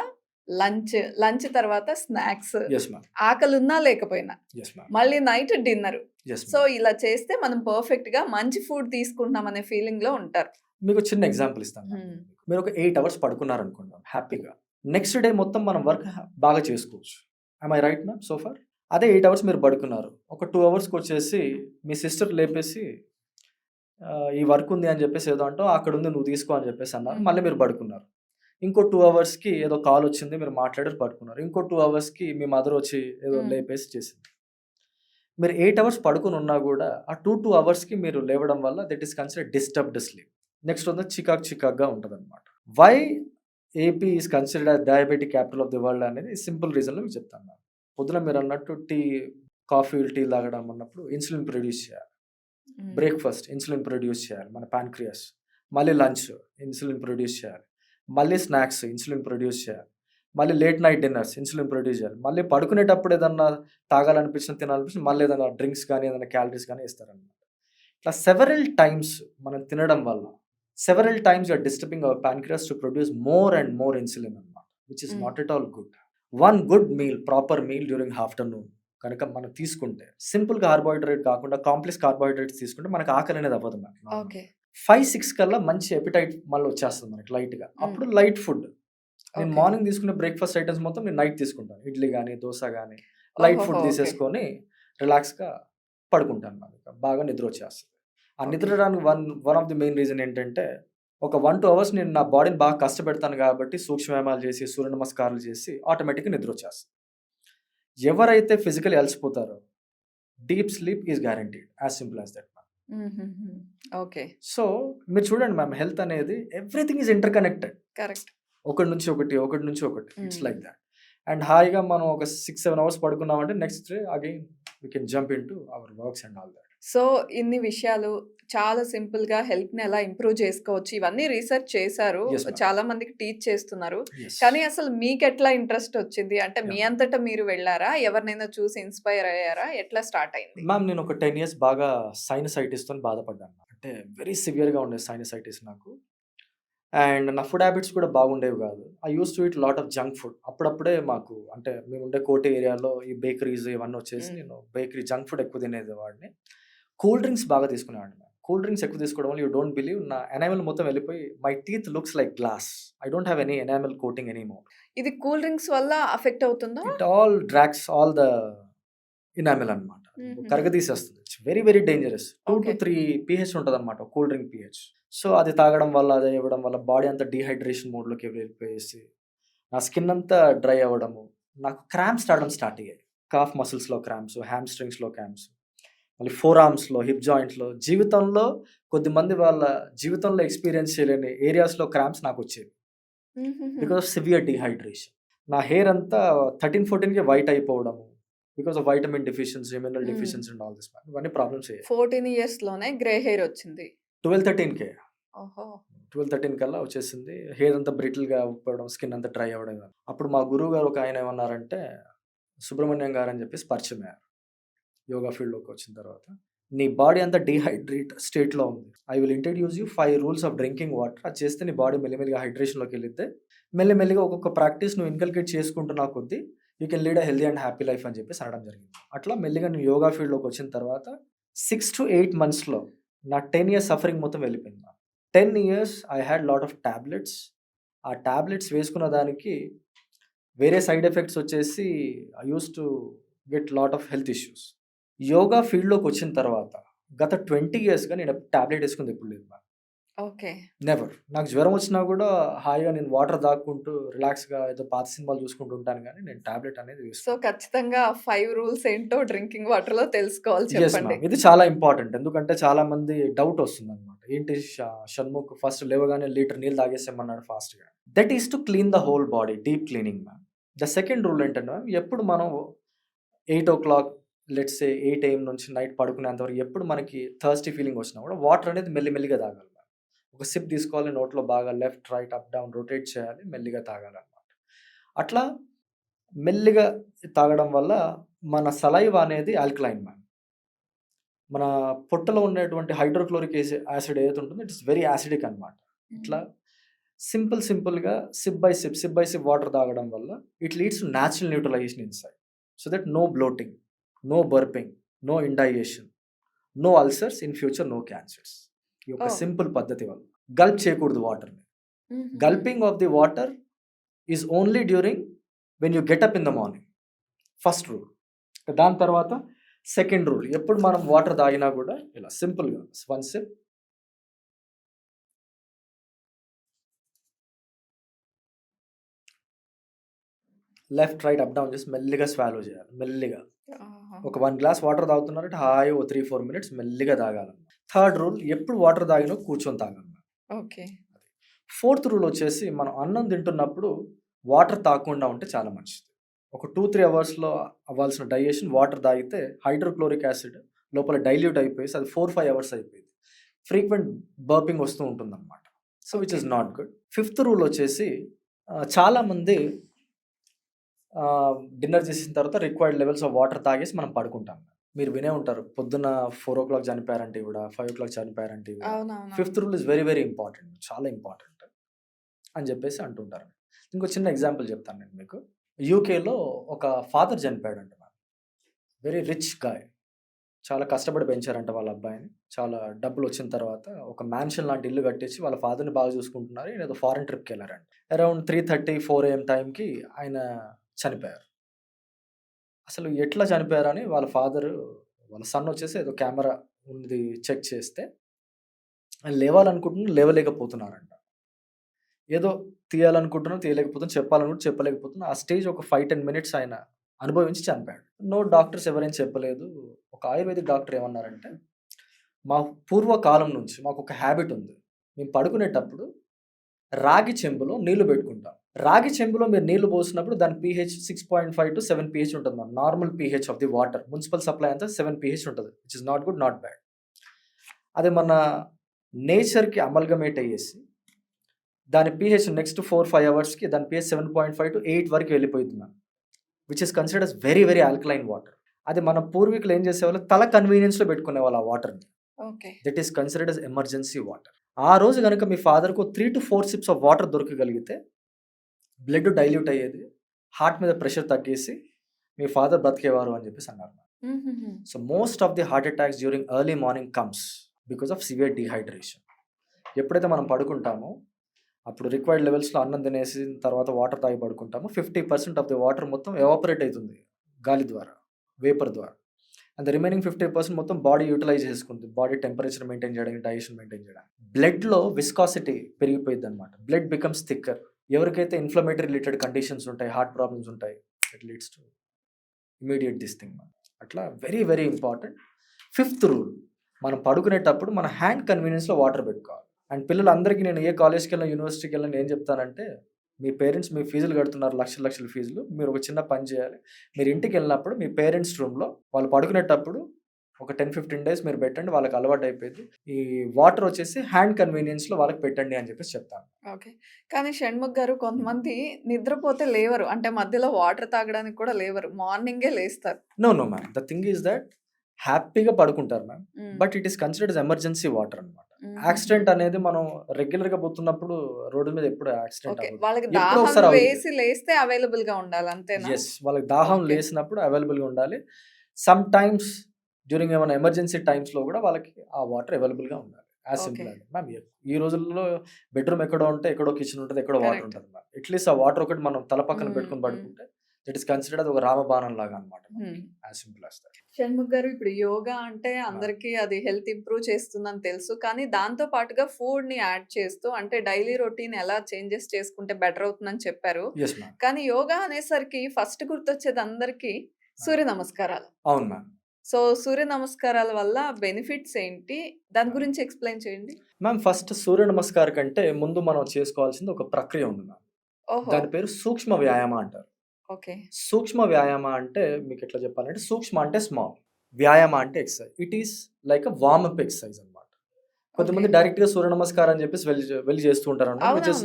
లంచ్ తర్వాత స్నాక్స్, Yes, ma'am. ఆకలి ఉన్నా లేకపోయినా Yes, ma'am. మళ్ళీ night dinner. Yes, so ma'am. ఇలా చేస్తే మనం పర్ఫెక్ట్ గా మంచి ఫుడ్ తీసుకుంటున్నాం అనే ఫీలింగ్ లో ఉంటారు. మీకు చిన్న ఎగ్జాంపుల్ ఇస్తాను ma'am. Hmm. మీరు ఒక 8 hours పడుకున్నారు అనుకుందాం హ్యాపీగా. నెక్స్ట్ డే మొత్తం మనం వర్క్ బాగా చేసుకోవచ్చు. I right ma'am? So for అదే 8 hours మీరు పడుకున్నారు. ఒక 2 hours వచ్చేసి మీ సిస్టర్ లేపేసి ఈ వర్క్ ఉంది అని చెప్పేసి ఏదో అంటాం, అక్కడ ఉంది నువ్వు తీసుకో అని చెప్పేసి అన్నారు. మళ్ళీ మీరు పడుకున్నారు. ఇంకో 2 hours ఏదో కాల్ వచ్చింది, మీరు మాట్లాడారు, పడుకున్నారు. ఇంకో 2 hours మీ మదర్ వచ్చి ఏదో Hmm. లేపేసి చేసింది. మీరు 8 hours పడుకుని ఉన్నా కూడా ఆ 2 hours మీరు లేవడం వల్ల that is consider disturbed sleep. Next ఉంది చికాక్గా ఉంటుంది అనమాట. Why AP is considered diabetic capital of the world అనేది సింపుల్ రీజన్లో మీకు చెప్తాను. పొద్దున మీరు అన్నట్టు కాఫీ టీ తాగడం అన్నప్పుడు ఇన్సులిన్ ప్రొడ్యూస్ చేయాలి. Hmm. బ్రేక్ఫాస్ట్ ఇన్సులిన్ ప్రొడ్యూస్ చేయాలి మన ప్యాన్క్రియాస్. మళ్ళీ లంచ్ ఇన్సులిన్ ప్రొడ్యూస్ చేయాలి. మళ్ళీ స్నాక్స్ ఇన్సులిన్ ప్రొడ్యూస్ చేయాలి. మళ్ళీ late night dinners insulin produce చేయాలి. మళ్ళీ పడుకునేటప్పుడు ఏదన్నా తాగాలనిపించిన, తినాలనిపించిన మళ్ళీ ఏదైనా డ్రింక్స్ కానీ ఏదైనా క్యాలరీస్ కానీ ఇస్తారనమాట. ఇట్లా సెవరల్ టైమ్స్ మనం తినడం వల్ల several times you're disturbing our pancreas to produce more and more insulin అనమాట, which is Hmm. Not at all good. One good meal, proper meal during afternoon కనుక మనం తీసుకుంటే, సింపుల్ కార్బోహైడ్రేట్ కాకుండా కాంప్లెక్స్ కార్బోహైడ్రేట్స్ తీసుకుంటే మనకు ఆకలి అనేది అవ్వదు మ్యామ్. ఓకే. 5-6 కల్లా మంచి ఎపిటైట్ మళ్ళీ వచ్చేస్తుంది మనకి లైట్గా. అప్పుడు లైట్ ఫుడ్. నేను Okay. మార్నింగ్ తీసుకునే బ్రేక్ఫాస్ట్ ఐటమ్స్ మొత్తం నేను నైట్ తీసుకుంటాను. ఇడ్లీ కానీ, దోశ కానీ, లైట్ ఫుడ్ ఓహోహో, okay. తీసేసుకొని రిలాక్స్గా పడుకుంటాను. మనకి బాగా నిద్ర వచ్చేస్తుంది. ఆ నిద్ర రావడానికి one of the main reason ఏంటంటే, ఒక 1-2 hours నేను నా బాడీని బాగా కష్టపెడతాను కాబట్టి సూక్ష్మవ్యాయామాలు చేసి, సూర్య నమస్కారాలు చేసి ఆటోమేటిక్గా నిద్ర వచ్చేస్తుంది. ఎవరైతే ఫిజికల్ అలసిపోతారో deep sleep is guaranteed, as simple as that. Okay. So మీరు చూడండి మ్యామ్, హెల్త్ అనేది everything is interconnected. Correct. ఒకటి నుంచి ఒకటి ఇట్స్ లైక్ దాట్. అండ్ హాయిగా మనం ఒక 6-7 hours పడుకున్నామంటే next day again we can jump in to our works and all that. So, ఇన్ని విషయాలు చాలా సింపుల్‌గా హెల్త్‌ని ఎలా ఇంప్రూవ్ చేసుకోవచ్చు ఇవన్నీ రీసెర్చ్ చేశారు. Yes ma'am. చాలా మందికి టీచ్ చేస్తున్నారు. యెస్. కానీ అసలు మీకెట్లా ఇంట్రెస్ట్ వచ్చింది? అంటే మీ యాహ్! అంతట మీరు వెళ్లారా? ఎవరినైనా చూసి ఇన్‌స్పైర్ అయ్యారా? ఎట్లా స్టార్ట్ అయింది? మ్యామ్ నేను ఒక 10 ఇయర్స్ బాగా సైనసైటిస్‌తోని బాధపడ్డాను. అంటే వెరీ సివియర్‌గా ఉండేది సైనసైటిస్ నాకు. అండ్ నా ఫుడ్ హ్యాబిట్స్ కూడా బాగుండేవి కాదు. I used to eat lot of junk food. అప్పుడప్పుడే మాకు అంటే మేముండే కోటి ఏరియాలో ఈ బేకరీస్ ఇవన్నీ వచ్చేసి హ్మ్. నేను బేకరీ జంక్ ఫుడ్ ఎక్కువ తినేవాడిని. కూల్ డ్రింక్స్ బాగా తీసుకునేవాడిని మ్యామ్. కూల్ డ్రింక్స్ ఎక్కువ తీసుకోవడం వల్ల యూ డోంట్ బిలీవ్ నా ఎనామెల్ మొత్తం వెళ్ళిపోయి my teeth looks like glass. I don't have any enamel coating anymore. ఇది కూల్ డ్రింక్స్ వల్ల అఫెక్ట్ అవుతుందా? It all drags all the enamel అన్నమాట. హుహుహు. కరగదీసేస్తుంది. It's very very dangerous. 2 to okay. 3 pH ఉంటదన్నమాట కూల్ డ్రింక్ పీహెచ్. సో అది తాగడం వల్ల, అది ఇవ్వడం వల్ల బాడీ అంతా డీహైడ్రేషన్ మోడ్‌లోకి వెళ్ళిపోయేసి నా స్కిన్ అంతా డ్రై అవ్వడము. నాకు క్రాంప్స్ రావడం స్టార్ట్ అయ్యాయి. కాఫ్ మసిల్స్‌లో క్రాంప్స్, హామ్‌స్ట్రింగ్స్‌లో క్రాంప్స్, మళ్ళీ ఫోర్ ఆర్మ్స్‌లో, హిప్ జాయింట్‌లో జీవితంలో కొద్దిమంది వాళ్ళ జీవితంలో ఎక్స్‌పీరియన్స్ చేయలేని ఏరియాస్‌లో క్రాంప్స్ నాకొచ్చేవి. హుహుహు. Because of severe dehydration. నా హెయిర్ అంతా 13, 14కే వైట్ అయిపోవడము. Because of vitamin deficiency, mineral hmm. Deficiency and all this ఇవన్నీ ప్రాబ్లమ్స్ అయ్యాయి. 14 ఇయర్స్‌లోనే గ్రే హెయిర్ వచ్చింది. 12, 13కే. ఓహో! 12, 13 కల్లా వచ్చేసింది. హెయిర్ అంతా బ్రిటిల్‌గా అయిపోవడం, స్కిన్ అంతా డ్రై అవ్వడం. అప్పుడు మా గురువుగారు ఒక ఆయన ఏమన్నారంటే, సుబ్రహ్మణ్యం గారు అని చెప్పేసి పరిచయం అయ్యారు. యోగా ఫీల్డ్‌లోకి వచ్చిన తర్వాత. నీ బాడీ అంతా డీహైడ్రేట్ స్టేట్‌లో ఉంది. I will introduce you 5 rules of drinking water. అది చేస్తే నీ బాడీ మెల్లిమెల్లిగా హైడ్రేషన్‌లోకి వెళ్ళిద్ది. మెల్లిమెల్లిగా ఒక్కొక్క ప్రాక్టీస్ నువ్వు ఇన్కల్కేట్ చేసుకుంటున్న కొద్దీ you can lead a healthy and happy life అని చెప్పేసి అనడం జరిగింది. అట్లా మెల్లిగా నేను యోగా ఫీల్డ్‌లోకి వచ్చిన తర్వాత 6-8 మంత్స్‌లో నా 10 ఇయర్స్ సఫరింగ్ మొత్తం వెళ్ళిపోయింది. 10 years I had lot of tablets. ఆ టాబ్లెట్స్ వేసుకున్న దానికి వేరే సైడ్ ఎఫెక్ట్స్ వచ్చేసి I used to get lot of health issues. Yoga ఫీల్డ్‌లోకి వచ్చిన తర్వాత గత 20 ఇయర్స్‌గా నేను టాబ్లెట్ వేసుకుంది ఎప్పుడు లేదు మ్యామ్. ఓకే. నెవర్. నాకు జ్వరం వచ్చినా కూడా హాయిగా నేను వాటర్ తాగుకుంటూ రిలాక్స్‌గా ఏదో పాత సినిమాలు చూసుకుంటూ ఉంటాను గానీ నేను టాబ్లెట్ అనేది సో, వేసుకోను. ఖచ్చితంగా 5 రూల్స్ ఏంటో డ్రింకింగ్ వాటర్‌లో తెలుసుకోవాలి యెస్ చెప్పండి. మ్యామ్. ఇది చాలా ఇంపార్టెంట్. ఎందుకంటే చాలా మంది డౌట్ వస్తుందన్నమాట. ఏంటి షణ్ముఖ్ ఫస్ట్ లేవగానే లీటర్ నీళ్ళు తాగేసేయమన్నాడు ఫాస్ట్‌గా. That is to clean the whole body. Deep cleaning ma'am. The second rule ఏంటంటే మ్యామ్, ఎప్పుడు మనం 8:00 లెట్స్ సే 8 AM నుంచి నైట్ పడుకునేంత వరకు ఎప్పుడు మనకి థర్స్టీ ఫీలింగ్ వచ్చినా కూడా వాటర్ అనేది మెల్లిమెల్లిగా తాగాలి మ్యామ్. ఒక సిప్ తీసుకోవాలి, నోట్లో బాగా left, right, up, down rotate చేయాలి, మెల్లిగా తాగాలన్నమాట. అట్లా మెల్లిగా తాగడం వల్ల మన సలైవా అనేది ఆల్కలైన్ మ్యామ్. మన పొట్టలో ఉండేటువంటి హైడ్రోక్లోరిక్ యాసిడ్ ఏదైతే ఉంటుందో ఇట్ ఇస్ వెరీ యాసిడిక్ అన్నమాట. ఇట్లా సింపుల్‌గా సిప్ బై సిప్ వాటర్ తాగడం వల్ల it leads to natural neutralisation inside. So that no bloating, no burping, no indigestion, no ulcers, in future no cancers. ఈ యొక్క ఓహ్! సింపుల్ పద్ధతి వల్ల. గల్ప్ చేయకూడదు వాటర్‌ని. హుహుహు. Gulping of the water is only during when you get up in the morning. First rule. దాని తర్వాత second rule. ఎప్పుడు మనం వాటర్ తాగినా కూడా ఇలా సింపుల్‌గా one SIP, left, right, up, down చేసి మెల్లిగా స్వాలో చేయాలి. మెల్లిగా. ఆహా! ఒక 1 గ్లాస్ వాటర్ తాగుతున్నారంటే హాయిగా ఓ 3, 4 మినిట్స్ మెల్లిగా తాగాలి. థర్డ్ రూల్ ఎప్పుడు వాటర్ తాగినా కూర్చొని తాగాలి. ఓకే. ఫోర్త్ రూల్ వచ్చేసి మనం అన్నం తింటున్నప్పుడు వాటర్ తాగకుండా ఉంటే చాలా మంచిది. ఒక 2-3 అవర్స్‌లో అవ్వాల్సిన డైజెషన్ వాటర్ తాగితే హైడ్రోక్లోరిక్ యాసిడ్ లోపల డైల్యూట్ అయిపోయేసి అది 4-5 అవర్స్ అయిపోయింది. ఫ్రీక్వెంట్ బర్పింగ్ వస్తూ ఉంటుందన్నమాట. So which okay. Is not good. Fifth rule వచ్చేసి చాలామంది డిన్నర్ చేసిన తర్వాత రిక్వైర్డ్ లెవెల్స్ ఆఫ్ వాటర్ తాగేసి మనం పడుకుంటాం. మీరు వినే ఉంటారు. పొద్దున్న 4:00 చనిపోయారంటే ఈవిడ, 5:00 చనిపోయారంటే ఈవిడ. అవునవునవును. Fifth rule is very very important. చాలా ఇంపార్టెంట్ అని చెప్పేసి అంటుంటారు. ఇంకో చిన్న ఎగ్జాంపుల్ చెప్తాను నేను మీకు. యూకేలో ఒక ఫాదర్ చనిపోయాడంట మ్యామ్. Very rich guy. చాలా కష్టపడి పెంచారంట వాళ్ళ అబ్బాయిని. చాలా డబ్బులు వచ్చిన తర్వాత ఒక మ్యాన్షన్ లాంటి ఇల్లు కట్టించి వాళ్ళ ఫాదర్‌ని బాగా చూసుకుంటున్నారు. ఈయన ఏదో ఫారెన్ ట్రిప్‌కి వెళ్ళారంట. అరౌండ్ 3:30, 4 AM టైంకి ఆయన చనిపోయారు. అసలు ఎట్లా చనిపోయారని వాళ్ళ వాళ్ళ సన్ వచ్చేసి ఏదో కెమెరా ఉంది చెక్ చేస్తే ఆయన లేవాలనుకుంటున్నారు, లేవలేకపోతున్నారంట. ఏదో తీయాలనుకుంటున్నారు, తీయలేకపోతున్నారు, చెప్పలేకపోతున్నారు. ఆ స్టేజ్ ఒక 5-10 మినిట్స్ ఆయన అనుభవించి చనిపోయాడు. నో డాక్టర్స్ ఎవరేం చెప్పలేదు. ఒక ఆయుర్వేదిక్ డాక్టర్ ఏమన్నారంటే, మా పూర్వకాలం నుంచి మాకొక హ్యాబిట్ ఉంది. మేము పడుకునేటప్పుడు రాగి చెంబులో నీళ్లు పెట్టుకుంటాం. రాగి చెంబులో మీరు నీళ్లు పోసినప్పుడు దాని pH 6.5 to 7 pH ఉంటుంది ma'am. Normal pH of the water. Municipal supply అంతా 7 pH ఉంటుంది. Which is not good, not bad. అది మన నేచర్కి అమల్గమేట్ అయ్యేసి దాని pH నెక్స్ట్ 4-5 అవర్స్కి దాని pH 7.5 to 8 వరకు వెళ్ళిపోయింది ma'am. Which is considered as very very alkaline water. అది మన పూర్వీకులు ఏం చేసేవాళ్ళు, తల కన్వీనియన్స్లో పెట్టుకునేవాళ్ళు ఆ వాటర్ని. Okay. That is considered as emergency water. ఆ రోజు కనుక మీ ఫాదర్కు 3 to 4 సిప్స్ ఆఫ్ వాటర్ దొరకగలిగితే బ్లడ్ డైల్యూట్ అయ్యేది, హార్ట్ మీద ప్రెషర్ తగ్గేసి మీ ఫాదర్ బ్రతికేవారు అని చెప్పేసి అన్నారు. So most of the heart attacks during early morning comes because of severe dehydration. ఎప్పుడైతే మనం పడుకుంటామో అప్పుడు రిక్వైర్డ్ లెవెల్స్లో అన్నం తినేసిన తర్వాత వాటర్ తాగి పడుకుంటామో 50% ఆఫ్ ది వాటర్ మొత్తం ఎవాపరేట్ అవుతుంది గాలి ద్వారా, వేపర్ ద్వారా. అండ్ ద రిమైనింగ్ 50% మొత్తం బాడీ యూటిలైజ్ చేసుకుంటుంది, బాడీ టెంపరేచర్ మెయింటైన్ చేయడానికి, డైజెషన్ మెయింటైన్ చేయడానికి. బ్లడ్లో విస్కాసిటీ పెరిగిపోయింది అనమాట. Blood becomes thicker. ఎవరికైతే ఇన్ఫ్లమేటరీ రిలేటెడ్ కండిషన్స్ ఉంటాయి, హార్ట్ ప్రాబ్లమ్స్ ఉంటాయి, it leads to immediate this thing. అట్లా very very important. 5th rule, మనం పడుకునేటప్పుడు మన హ్యాండ్ కన్వీనియన్స్లో వాటర్ పెట్టుకోవాలి. అండ్ పిల్లలందరికీ నేను ఏ కాలేజ్కి వెళ్ళినా యూనివర్సిటీకి వెళ్ళినా ఏం చెప్తానంటే, మీ పేరెంట్స్ మీ ఫీజులు కడుతున్నారు, లక్షల ఫీజులు, మీరు ఒక చిన్న పని చేయాలి. మీరు ఇంటికి వెళ్ళినప్పుడు మీ పేరెంట్స్ రూమ్లో వాళ్ళు పడుకునేటప్పుడు ఒక 10-15 days మీరు పెట్టండి, వాళ్ళకి అలవాటు అయిపోయింది. ఈ వాటర్ వచ్చేసి హ్యాండ్ కన్వీనియన్స్లో వాళ్ళకి పెట్టండి అని చెప్పేసి చెప్తాను. ఓకే. కానీ షణ్ముఖ్ గారు, కొంతమంది నిద్రపోతే లేవరు. అంటే మధ్యలో వాటర్ తాగడానికి కూడా లేవరు. మార్నింగే లేస్తారు. No ma'am, the thing is that హ్యాపీగా పడుకుంటారు ma'am, but it is considered emergency water అనమాట. యాక్సిడెంట్ అనేది మనం రెగ్యులర్ గా పోతున్నప్పుడు రోడ్డు మీద ఎప్పుడు యాక్సిడెంట్ వాళ్ళకి దాహం వేసి లేస్తే అవైలబుల్ గా ఉండాలి, అంతేనా? ఎస్, వాళ్ళకి దాహం లేసినప్పుడు అవైలబుల్ గా ఉండాలి. సమ్ టైమ్స్ డ్యూరింగ్ ఏమైనా ఎమర్జెన్సీ టైమ్స్ లో కూడా వాళ్ళకి ఆ వాటర్ అవైలబుల్ గా ఉండాలి. యాజ్ సింపుల్ అండి మ్యామ్. ఈ రోజుల్లో బెడ్రూమ్ ఎక్కడో ఉంటే ఎక్కడో కిచెన్ ఉంటుంది, ఎక్కడో వాటర్ ఉంటుంది మ్యామ్. అట్లీస్ట్ ఆ వాటర్ ఒకటి మనం తల పక్కన పెట్టుకుని పడుకుంటే దట్ ఈస్ కన్సిడర్డ్ ఒక రామబాణం లాగా అనమాట. As simple as that. Shanmukh గారు, ఇప్పుడు యోగా అంటే అందరికీ అది హెల్త్ ఇంప్రూవ్ చేస్తుందని తెలుసు. కానీ దాంతో పాటుగా ఫుడ్ ని యాడ్ చేస్తూ, అంటే డైలీ రొటీన్ ఎలా చేంజెస్ చేసుకుంటే బెటర్ అవుతుందని చెప్పారు. Yes ma'am. కానీ యోగా అనేసరికి ఫస్ట్ గుర్తొచ్చేది అందరికీ సూర్య నమస్కారాలు. అవును మ్యామ్. సో సూర్య నమస్కారాల వల్ల బెనిఫిట్స్ ఏంటి, దాని గురించి ఎక్స్ప్లెయిన్ చేయండి మ్యామ్. ఫస్ట్ సూర్య నమస్కార కంటే ముందు మనం చేసుకోవాల్సింది ఒక ప్రక్రియ ఉంది మ్యామ్. దాని పేరు సూక్ష్మ వ్యాయామ అంటారు. ఓకే. సూక్ష్మ వ్యాయామ అంటే మీకు ఎట్లా చెప్పాలంటే, సూక్ష్మ అంటే స్మాల్, వ్యాయామ అంటే exercise. It is like a warmup exercise అనమాట. కొంతమంది డైరెక్ట్ గా సూర్య నమస్కారం అని చెప్పేసి వెళ్ళి చేస్తూ ఉంటారు అనమాట, which is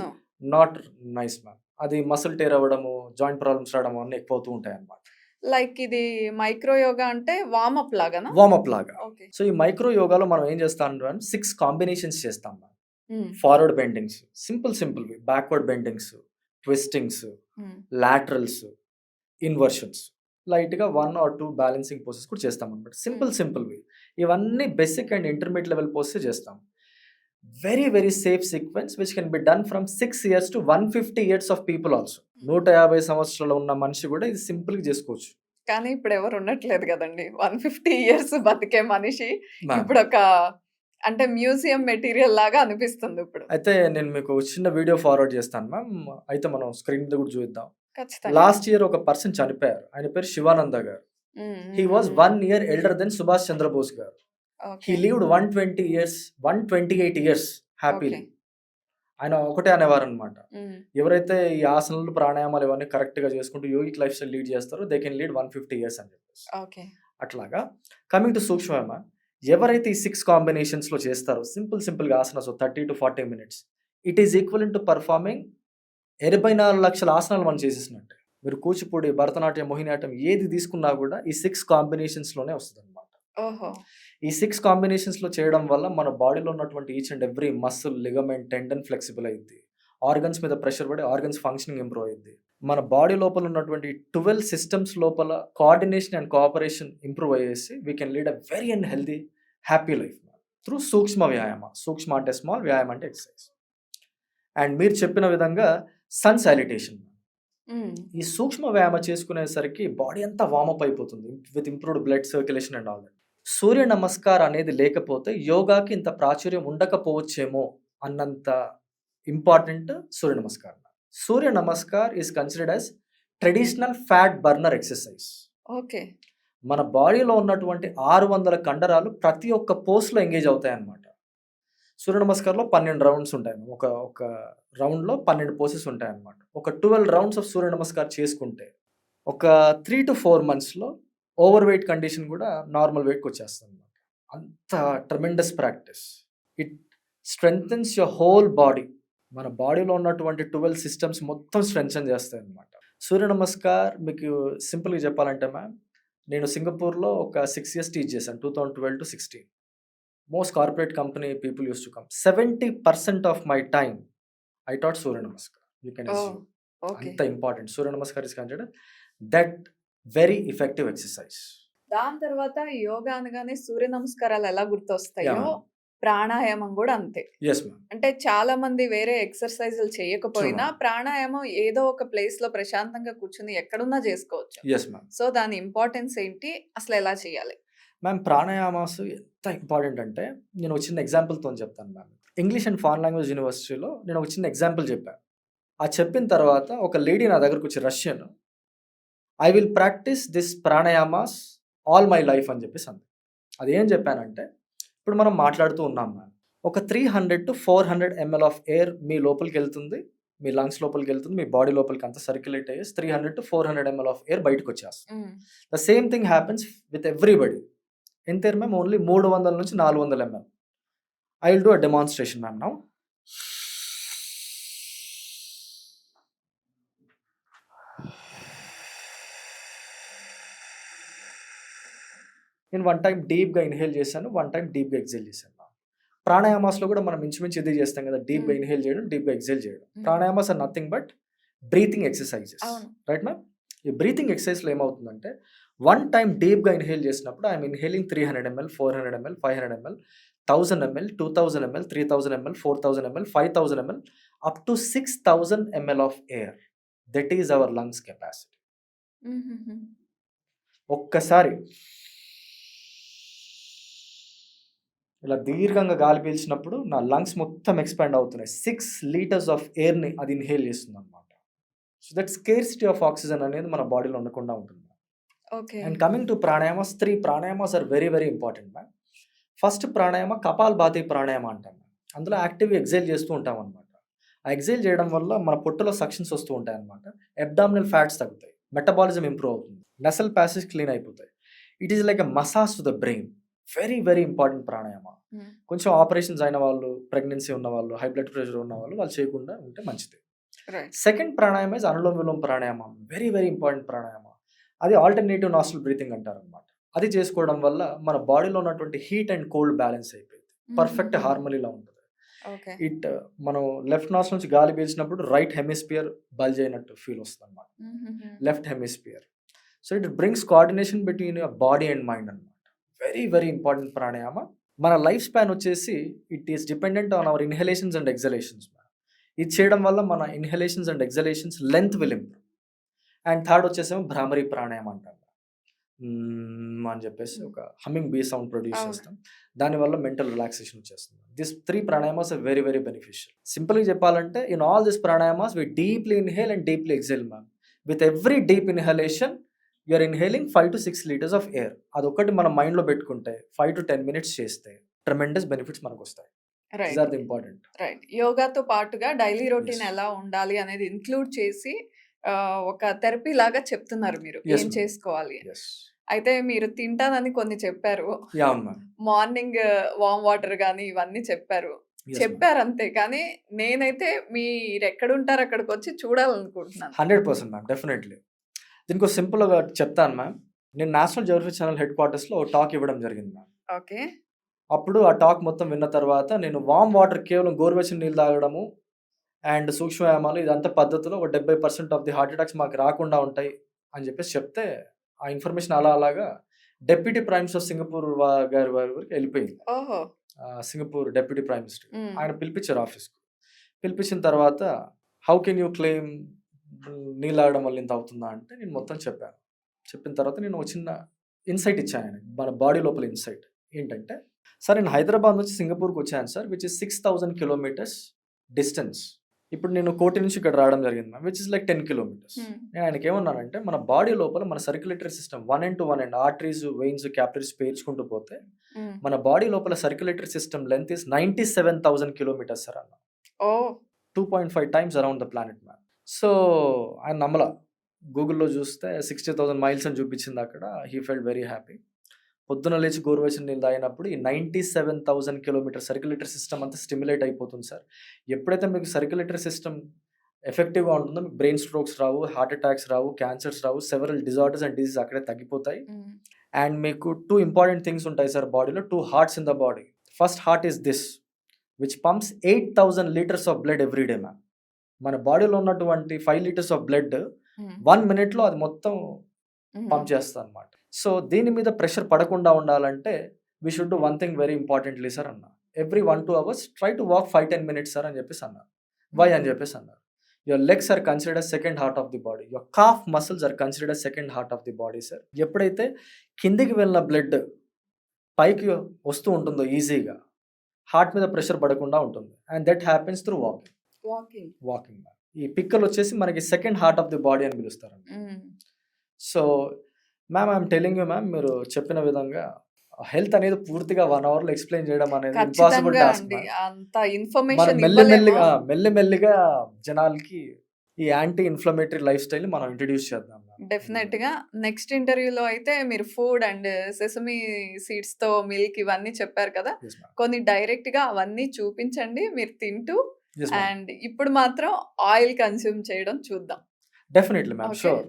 not nice ma'am. అది మసిల్ టేర్ అవ్వడము, జాయింట్ ప్రాబ్లమ్స్ రావడం అన్నీ ఎక్కువ అవుతూ ఉంటాయి అనమాట. లైక్ ఇది మైక్రో యోగా అంటే వార్మప్ లాగానా? వార్మప్ లాగా. ఓకే. సో ఈ మైక్రో యోగాలో మనం ఏం చేస్తాం అంటే 6 కాంబినేషన్స్ చేస్తాం ma'am. Forward bendings, simple backward bendings, ట్విస్టింగ్స్, laterals, inversions, లైట్గా 1 or 2 బ్యాలెన్సింగ్ పోసెస్ కూడా చేస్తాం అనమాట. సింపుల్వి. ఇవన్నీ basic and intermediate level poses చేస్తాం. Very very safe sequence which can be done from 6 years to 150 years of people also. 150 సంవత్సరాలు ఉన్న మనిషి కూడా ఇది సింపుల్గా చేసుకోవచ్చు. కానీ ఇప్పుడు ఎవరు ఉండట్లేదు కదండి. 150 years బతికే మనిషి ఇప్పుడు ఒక అంటే మ్యూజియం మెటీరియల్ లాగా అనిపిస్తుంది ఇప్పుడు. అయితే నేను మీకు చిన్న వీడియో ఫార్వర్డ్ చేస్తాను మ్యామ్. అయితే మనం స్క్రీన్ మీద కూడా చూద్దాం. ఖచ్చితంగా. లాస్ట్ ఇయర్ ఒక పర్సన్ చనిపోయారు. ఆయన పేరు శివానంద గారు. He was 1 year elder than Subhash Chandrabose గారు. He lived 128 years happily. ఆయన ఒకటే అనేవారు అనమాట, ఎవరైతే ఈ ఆసనాలు ప్రాణాయామాలు ఇవన్నీ కరెక్ట్ గా చేసుకుంటూ యోగిక్ లైఫ్ స్టైల్ లీడ్ చేస్తారో దే కెన్ లీడ్ 150 years అని చెప్పేసి. అట్లాగా కమింగ్ టు సూక్ష్మ, ఎవరైతే ఈ 6 కాంబినేషన్స్ లో చేస్తారో సింపుల్ గా asanas 30 to 40 minutes, it is equal to performing 84 లక్షల ఆసనాలు మనం చేసేసినట్టే. మీరు కూచిపూడి, భరతనాట్యం, మోహినియాట్టం ఏది తీసుకున్నా కూడా ఈ 6 కాంబినేషన్స్ లోనే వస్తుంది అనమాట. ఈ 6 కాంబినేషన్స్ లో చేయడం వల్ల మన బాడీలో ఉన్నటువంటి each and every muscle, ligament, tendon flexible అయింది. ఆర్గన్స్ మీద ప్రెషర్ పడి ఆర్గన్స్ ఫంక్షనింగ్ ఇంప్రూవ్ అయింది. మన బాడీ లోపల ఉన్నటువంటి 12 systems లోపల కోఆర్డినేషన్ అండ్ కోఆపరేషన్ ఇంప్రూవ్ అయ్యేసి we can lead a very and healthy happy life through సూక్ష్మ వ్యాయామ. సూక్ష్మ అంటే స్మాల్, వ్యాయామ అంటే ఎక్సర్సైజ్. అండ్ మీరు చెప్పిన విధంగా సన్ సాలిటేషన్. ఈ సూక్ష్మ వ్యాయామ చేసుకునేసరికి బాడీ అంతా వార్మప్ అయిపోతుంది with improved blood circulation and all that. సూర్య నమస్కారం అనేది లేకపోతే యోగాకి ఇంత ప్రాచుర్యం ఉండకపోవచ్చేమో అన్నంత ఇంపార్టెంట్ సూర్య నమస్కారం. Surya Namaskar is considered as traditional fat burner exercise. Okay. మన బాడీలో ఉన్నటువంటి 600 కండరాలు ప్రతి ఒక్క పోస్ట్లో ఎంగేజ్ అవుతాయి అన్నమాట. సూర్య నమస్కారంలో 12 రౌండ్స్ ఉంటాయి. ఒక రౌండ్‌లో 12 పోసెస్ ఉంటాయన్నమాట. ఒక 12 రౌండ్స్ ఆఫ్ సూర్య నమస్కార్ చేసుకుంటే ఒక 3-4 మంత్స్‌లో ఓవర్ వెయిట్ కండిషన్ కూడా నార్మల్ వెయిట్‌కొచ్చేస్తదన్నమాట. అంత tremendous practice. It strengthens your whole body. మన బాడీలో ఉన్నటువంటి 12 సిస్టమ్స్ మొత్తం స్ట్రెంథెన్ చేస్తాయన్నమాట. సూర్య నమస్కార్ మీకు సింపుల్‌గా చెప్పాలంటే మ్యామ్, నేను సింగపూర్‌లో ఒక 6 ఇయర్స్ టీచ్ చేశాను. 2012-16. Most corporate company people used to come. 70% of my time I taught Surya Namaskar. You can oh! assume. Okay. Anta important. Surya Namaskar is considered that very effective exercise. దాని తర్వాత యోగా అనగానే సూర్య నమస్కారాలు ఎలా Yeah, గుర్తొస్తాయో, ma'am. ప్రాణాయామం గూడా అంతే. Yes, ma'am. అంటే చాలా మంది వేరే ఎక్సర్‌సైజులు True, చేయకపోయినా ma'am. ప్రాణాయామం ఏదో ఒక ప్లేస్‌లో ప్రశాంతంగా కూర్చొని ఎక్కడున్నా చేసుకోవచ్చు. Yes, ma'am. సో, దాని ఇంపార్టెన్స్ ఏంటి? అసలెలా చేయాలి? మ్యామ్ ప్రాణాయామాస్ ఎంత ఇంపార్టెంట్ అంటే నేను ఒక చిన్న ఎగ్జాంపుల్‌తోని చెప్తాను ma'am. English and foreign language యూనివర్సిటీలో నేను ఒక చిన్న ఎగ్జాంపుల్ చెప్పా. ఆ చెప్పిన తర్వాత ఒక లేడీ నా దగ్గరకొచ్చి Russian, "I will practice this pranayamas all my life" అని చెప్పేసి అంది. అదేం చెప్పానంటే, ఇప్పుడు మనం మాట్లాడుతూ ఉన్నాం మ్యామ్. ఒక 300-400 ఎంఎల్ ఆఫ్ ఎయిర్ మీ లోపలికెళ్తుంది. మీ లంగ్స్ లోపలికెళ్తుంది. మీ బాడీ లోపలికి అంతా సర్క్యులేట్ అయ్యేసి 300-400 ఎంఎల్ ఆఫ్ ఎయిర్ బయటకొచ్చేస్తుంది. Hmm. The same thing happens with everybody. ఎంత air ma'am? Only 300-400 ML. I will do a demonstration ma'am now. నేను 1 టైమ్ డీప్‌గా ఇన్‌హేల్ చేశాను. 1 టైమ్ డీప్‌గా ఎక్స్‌హేల్ చేశాను మ్యామ్. ప్రాణాయామాస్‌లో కూడా మనం ఇంచుమించు ఇదే చేస్తాం కదా! డీప్‌గా హ్మ్. ఇన్‌హేల్ చేయడం, డీప్‌గా ఎక్స్‌హేల్ చేయడం. Hmm. Pranayamas are nothing but breathing exercises. అవును. Right ma'am? ఈ బ్రీతింగ్ ఎక్సర్‌సైజ్‌లో ఏమవుతుందంటే 1 టైమ్ డీప్‌గా ఇన్‌హేల్ చేసినప్పుడు I am inhaling 300 ML, 400 ML, 500 ML, 1000 ML, 2000 ML, 3000 ML, 4000 ML, 5000 ML, up to 6000 ML of air. That is our lungs capacity. హుహుహు. ఒక్కసారి ఇలా దీర్ఘంగా గాలి పీల్చినప్పుడు నా లంగ్స్ మొత్తం ఎక్స్‌పాండ్ అవుతున్నాయి. 6 లీటర్స్ ఆఫ్ ఎయిర్‌ని అది ఇన్‌హేల్ చేస్తుందన్నమాట. So that scarcity of oxygen అనేది మన బాడీలో ఉండకుండా ఉంటుంది. Okay. And coming to pranayamas, 3 pranayamas are very very important ma'am. First pranayama Kapalbhati pranayama అంటాం. అందులో యాక్టివ్‌గా ఎక్స్‌హేల్ చేస్తూ ఉంటామన్నమాట. ఆ ఎక్స్‌హేల్ చేయడం వల్ల మన పొట్టలో సక్షన్స్ వస్తూ ఉంటాయన్నమాట. అబ్డామినల్ ఫ్యాట్స్ తగ్గుతాయి. మెటబాలిజం ఇంప్రూవ్ అవుతుంది. నసల్ పాసెస్ క్లీన్ అయిపోతాయి. It is like a massage to the brain. Very very important pranayama. హ్మ్. కొంచెం ఆపరేషన్స్ అయిన వాళ్ళు, ప్రెగ్నెన్సీ ఉన్నవాళ్ళు, హై బ్లడ్ ప్రెషర్ ఉన్నవాళ్ళు వాళ్ళు చేయకుండా ఉంటే మంచిది. Right. Second pranayama is Anuloma Viloma pranayama. Very very important pranayama. అది ఆల్టర్నేటివ్ నాస్ట్రల్ బ్రీతింగ్ అంటారన్నమాట. అది చేసుకోవడం వల్ల మన బాడీలో ఉన్నటువంటి హీట్ అండ్ కోల్డ్ బ్యాలెన్స్ అయిపోయింది. పర్ఫెక్ట్ హుహుహు. హార్మనీలా ఉంటుంది. ఓకే. మనం లెఫ్ట్ నాస్ట్రిల్ నుంచి గాలి పీల్చినప్పుడు రైట్ హెమిస్ఫియర్ బల్జ్ అయినట్టు ఫీల్ వస్తుందన్నమాట. హుహుహు. Left hemisphere. So it brings coordination between your body and mind అన్నమాట. Very very important pranayama. మన లైఫ్ స్పాన్ వచ్చేసి it is dependent on our inhalations and exhalations. ఇది చేయడం వల్ల మన inhalations and exhalations length will improve. And third వచ్చేసేమో భ్రామరి ప్రాణాయామం అంటాం. అని చెప్పేసి ఒక హమ్మింగ్ బీ సౌండ్ ప్రొడ్యూస్ అవును. చేస్తాం. దానివల్ల మెంటల్ రిలాక్సేషన్ వచ్చేస్తుంది. This 3 pranayamas are very very beneficial. సింపుల్‌గా చెప్పాలంటే in all this pranayamas we deeply inhale and deeply exhale ma'am. With every deep inhalation you are inhaling 5-6 litres of air. అదొక్కటి మనం మైండ్‌లో పెట్టుకుంటే 5-10 మినిట్స్ చేస్తే ట్రెమెండస్ బెనిఫిట్స్ మనకొస్తాయి. These right. Are the important. Right. యోగాతో పాటుగా డైలీ రొటీన్ Yes. ఎలా ఉండాలి అనేది ఇంక్లూడ్ చేసి ఒక థెరపీ లాగా చెప్తున్నారు మీరు. Yes, ఏం ma'am. చేసుకోవాలి అని. Yes. అయితే మీరు తింటానని కొన్ని చెప్పారు. యాహ్! అవును మ్యామ్. మార్నింగ్ వార్మ్ వాటర్ గాని ఇవన్నీ చెప్పారు. Yes, ma'am. చెప్పారంతే. కానీ నేనైతే మీరెక్కడుంటారో అక్కడికొచ్చి చూడాలనుకుంటున్నాను. 100% మ్యామ్. డెఫినెట్‌లీ. దీనికో సింపుల్‌గా చెప్తాను మ్యామ్. నేను నేషనల్ జియోగ్రఫీ ఛానల్ హెడ్ క్వార్టర్స్‌లో ఒక టాక్ ఇవ్వడం జరిగింది మ్యామ్. ఓకే. అప్పుడు ఆ టాక్ మొత్తం విన్న తర్వాత నేను వార్మ్ వాటర్ కేవలం గోరువెచ్చని నీళ్ళు తాగడము అండ్ సూక్ష్మ వ్యాయామాలు ఇదంతా పద్ధతిలో ఒక 70% ఆఫ్ ది హార్ట్ అటాక్స్ మాకు రాకుండా ఉంటాయి అని చెప్పేసి చెప్తే ఆ ఇన్ఫర్మేషన్ అలాగా డెప్యూటీ ప్రైమ్ మినిస్టర్ సింగపూర్ గారి వరకు వెళ్ళిపోయింది. ఓహో! సింగపూర్ డెప్యూటీ ప్రైమ్ మినిస్టర్ హ్మ్. ఆయన పిలిపించారు ఆఫీస్‌కు. పిలిపించిన తర్వాత హౌ కెన్ యూ క్లెయిమ్ నీళ్ళు తాగడం వల్ల ఇంత అవుతుందా అంటే నేను మొత్తం చెప్పాను. చెప్పిన తర్వాత నేను ఒక చిన్న ఇన్సైట్ ఇచ్చాను ఆయనకి. మన బాడీ లోపల ఇన్సైట్ ఏంటంటే, సార్ నేను హైదరాబాద్ నుంచి సింగపూర్‌కి వచ్చాను sir which is 6000 kilometres distance. ఇప్పుడు నేను కోటి నుంచి ఇక్కడ రావడం జరిగింది ma'am, which is like 10 kilometres. నేను ఆయనకి ఏమన్నానంటే మన బాడీ లోపల మన circulatory system one end to one end arteries, veins, capillaries పేర్చుకుంటూ పోతే మన బాడీ లోపల circulatory system length is 97,000 kilometres sir అన్న. ఓ 2.5 times around the planet ma'am. So ఆయన నమ్మల, గూగుల్లో చూస్తే 60,000 మైల్స్ అని చూపించింది అక్కడ. He felt very happy. పొద్దున లేచి గోరువెచ్చని నీళ్ళు తాగినప్పుడు ఈ 97,000 కిలోమీటర్ సర్క్యులేటరీ సిస్టమ్ అంతా స్టిమ్యులేట్ అయిపోతుంది సార్. ఎప్పుడైతే మీకు సర్క్యులేటరీ సిస్టమ్ ఎఫెక్టివ్గా ఉంటుందో మీకు brain strokes Rao, heart attacks Rao, cancers Rao, several disorders and disease అక్కడే తగ్గిపోతాయి. అండ్ మీకు 2 ఇంపార్టెంట్ థింగ్స్ ఉంటాయి సార్ బాడీలో, 2 hearts in the body. First heart is this which pumps 8,000 litres of blood every day ma'am. మన బాడీలో ఉన్నటువంటి 5 litres of blood 1 మినిట్లో అది మొత్తం పంప్ చేస్తుంది అనమాట. సో దీని మీద ప్రెషర్ పడకుండా ఉండాలంటే we should do one thing very importantly sir అన్న. Every 1-2 hours try to walk 5-10 minutes sir అని చెప్పేసి అన్నారు. వై అని చెప్పేసి అన్నారు. Your legs are considered as second heart of the body, your calf muscles are considered as second heart of the body sir. ఎప్పుడైతే కిందికి వెళ్ళిన బ్లడ్ పైకి వస్తూ ఉంటుందో ఈజీగా హార్ట్ మీద ప్రెషర్ పడకుండా ఉంటుంది. And that happens through walking. ఈ పిక్కలు వచ్చేసి మనకి second heart of the body అని పిలుస్తారు. So ma'am I'm telling you ma'am, మీరు చెప్పిన విధంగా హెల్త్ అనేది పూర్తిగా 1 hourలో ఎక్స్ప్లెయిన్ చేయడం అనేది ఇంపాసిబుల్ టాస్క్. అంత ఇన్ఫర్మేషన్ మెల్లిమెల్లిగా జనాలకి ఈ యాంటీ ఇన్ఫ్లమేటరీ లైఫ్ స్టైల్ మనం ఇంట్రడ్యూస్ చేద్దాం. డెఫినెట్ గా నెక్స్ట్ ఇంటర్వ్యూలో అయితే మీరు ఫుడ్ అండ్ సెసమీ సీడ్స్ తో మిల్క్ ఇవన్నీ చెప్పారు కదా, కొన్ని డైరెక్ట్ గా అవన్నీ చూపించండి మీరు తింటూ. అండ్ ఇప్పుడు మాత్రం ఆయిల్ కన్స్యూమ్ చేయడం చూద్దాం. Definitely ma'am, sure.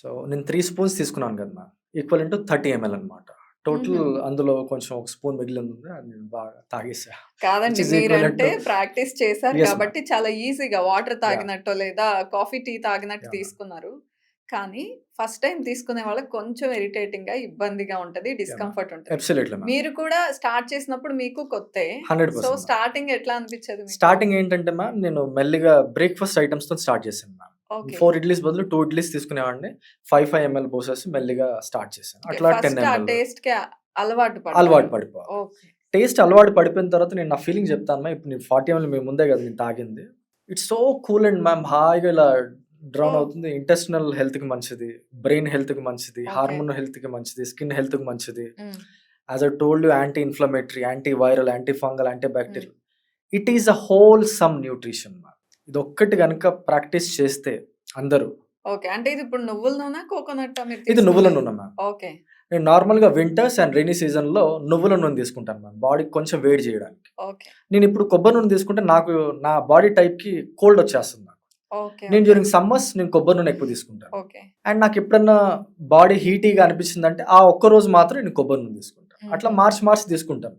సో నేను 3 స్పూన్స్ తీసుకున్నాను కదా మ్యామ్, ఈక్వల్ టు 30 ml అనమాట. టోటల్ అందులో కొంచెం ఒక స్పూన్ మిగిలింది ఉంది, అది నేను బాగా తాగేసా. కాదండి, మీరంటే ప్రాక్టీస్ చేశారు కాబట్టి చాలా ఈజీగా వాటర్ తాగినట్టు లేదా కాఫీ టీ తాగినట్టు తీసుకున్నారు. కానీ ఫస్ట్ టైం తీసుకునే వాళ్ళకి కొంచెం ఇరిటేటింగ్ గా ఇబ్బందిగా ఉంటది, డిస్కంఫర్ట్ ఉంటుంది. మీరు కూడా స్టార్ట్ చేసినప్పుడు మీకు కొత్తే. 100%. సో స్టార్టింగ్ ఎట్లా అనిపించదు? స్టార్టింగ్ ఏంటంటే మ్యామ్, నేను మెల్లిగా బ్రేక్ఫాస్ట్ ఐటమ్స్ తో స్టార్ట్ చేశాను మ్యామ్. 4 ఇడ్లీస్ బదులు 2 ఇడ్లీస్ తీసుకునేవాడిని. 5 ml పోసేసి మెల్లిగా స్టార్ట్ చేశాను. అట్లా 10 ml టేస్ట్ కి అలవాటు పడిపోవాలి. టేస్ట్ అలవాటు పడిపోయిన తర్వాత నేను నా ఫీలింగ్ చెప్తాను మ్యామ్. ఇప్పుడు నేను 40 ml మీ ముందే కదా నేను తాగింది. It's so cool and ma'am, హాయిగా ఇలా డ్రౌన్ అవుతుంది. ఇంటెస్టినల్ హెల్త్ కి మంచిది, బ్రెయిన్ హెల్త్ కి మంచిది, హార్మోన్ హెల్త్ కి మంచిది, స్కిన్ హెల్త్ కి మంచిది. As I told you, anti inflammatory, anti viral, anti fungal, anti bacterial. It is a whole some nutrition ma'am. ఇది ఒక్కటి కనుక ప్రాక్టీస్ చేస్తే అందరూ. ఓకే, అంటే ఇది ఇప్పుడు నువ్వుల నూనె, కోకోనట్? ఇది నువ్వుల నూనె మ్యామ్. ఓకే. నేను నార్మల్గా వింటర్స్ అండ్ రైనీ సీజన్ లో నువ్వుల నూనె తీసుకుంటాను మ్యామ్, బాడీకి కొంచెం వేడి చేయడానికి. నేను ఇప్పుడు కొబ్బరి నూనె తీసుకుంటే నాకు నా బాడీ టైప్ కి కోల్డ్ వచ్చేస్తుంది. నేను డ్యూరింగ్ సమ్మర్స్ నేను కొబ్బరి నూనె ఎక్కువ తీసుకుంటాను. అండ్ నాకు ఎప్పుడన్నా బాడీ హీటీగా అనిపించింది అంటే ఆ ఒక్క రోజు మాత్రం నేను కొబ్బరి నూనె తీసుకుంటాను. అట్లా మార్చి తీసుకుంటాను.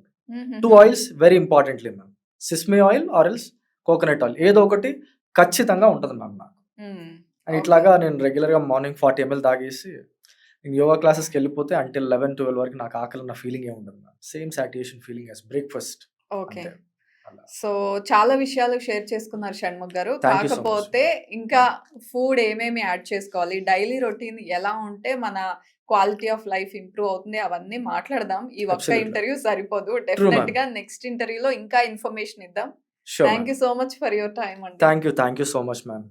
2 oils very importantly ma'am, sesame oil or else coconut oil, ఏదో ఒకటి ఖచ్చితంగా ఉంటుంది మ్యామ్ నాకు. అండ్ ఇట్లాగా నేను రెగ్యులర్గా మార్నింగ్ 40 ml తాగేసి నేను యోగా క్లాసెస్కి వెళ్ళిపోతే అంటిల్ 11-12 వరకు నాకు ఆకలి ఉన్న ఫీలింగ్ ఉండదు ma'am. Same satisfaction feeling as breakfast. Okay. So చాలా విషయాలు షేర్ చేసుకున్నారు షణ్ముఖ్ గారు. కాకపోతే ఇంకా ఫుడ్ ఏమేమి యాడ్ చేసుకోవాలి, డైలీ రొటీన్ ఎలా ఉంటే మన క్వాలిటీ ఆఫ్ లైఫ్ ఇంప్రూవ్ అవుతుంది, అవన్నీ మాట్లాడదాం. ఈ ఒక్క ఇంటర్వ్యూ సరిపోదు, డెఫినెట్ గా నెక్స్ట్ ఇంటర్వ్యూలో ఇంకా ఇన్ఫర్మేషన్ ఇద్దాం. Thank you so much for your time అండి. Thank you so much ma'am.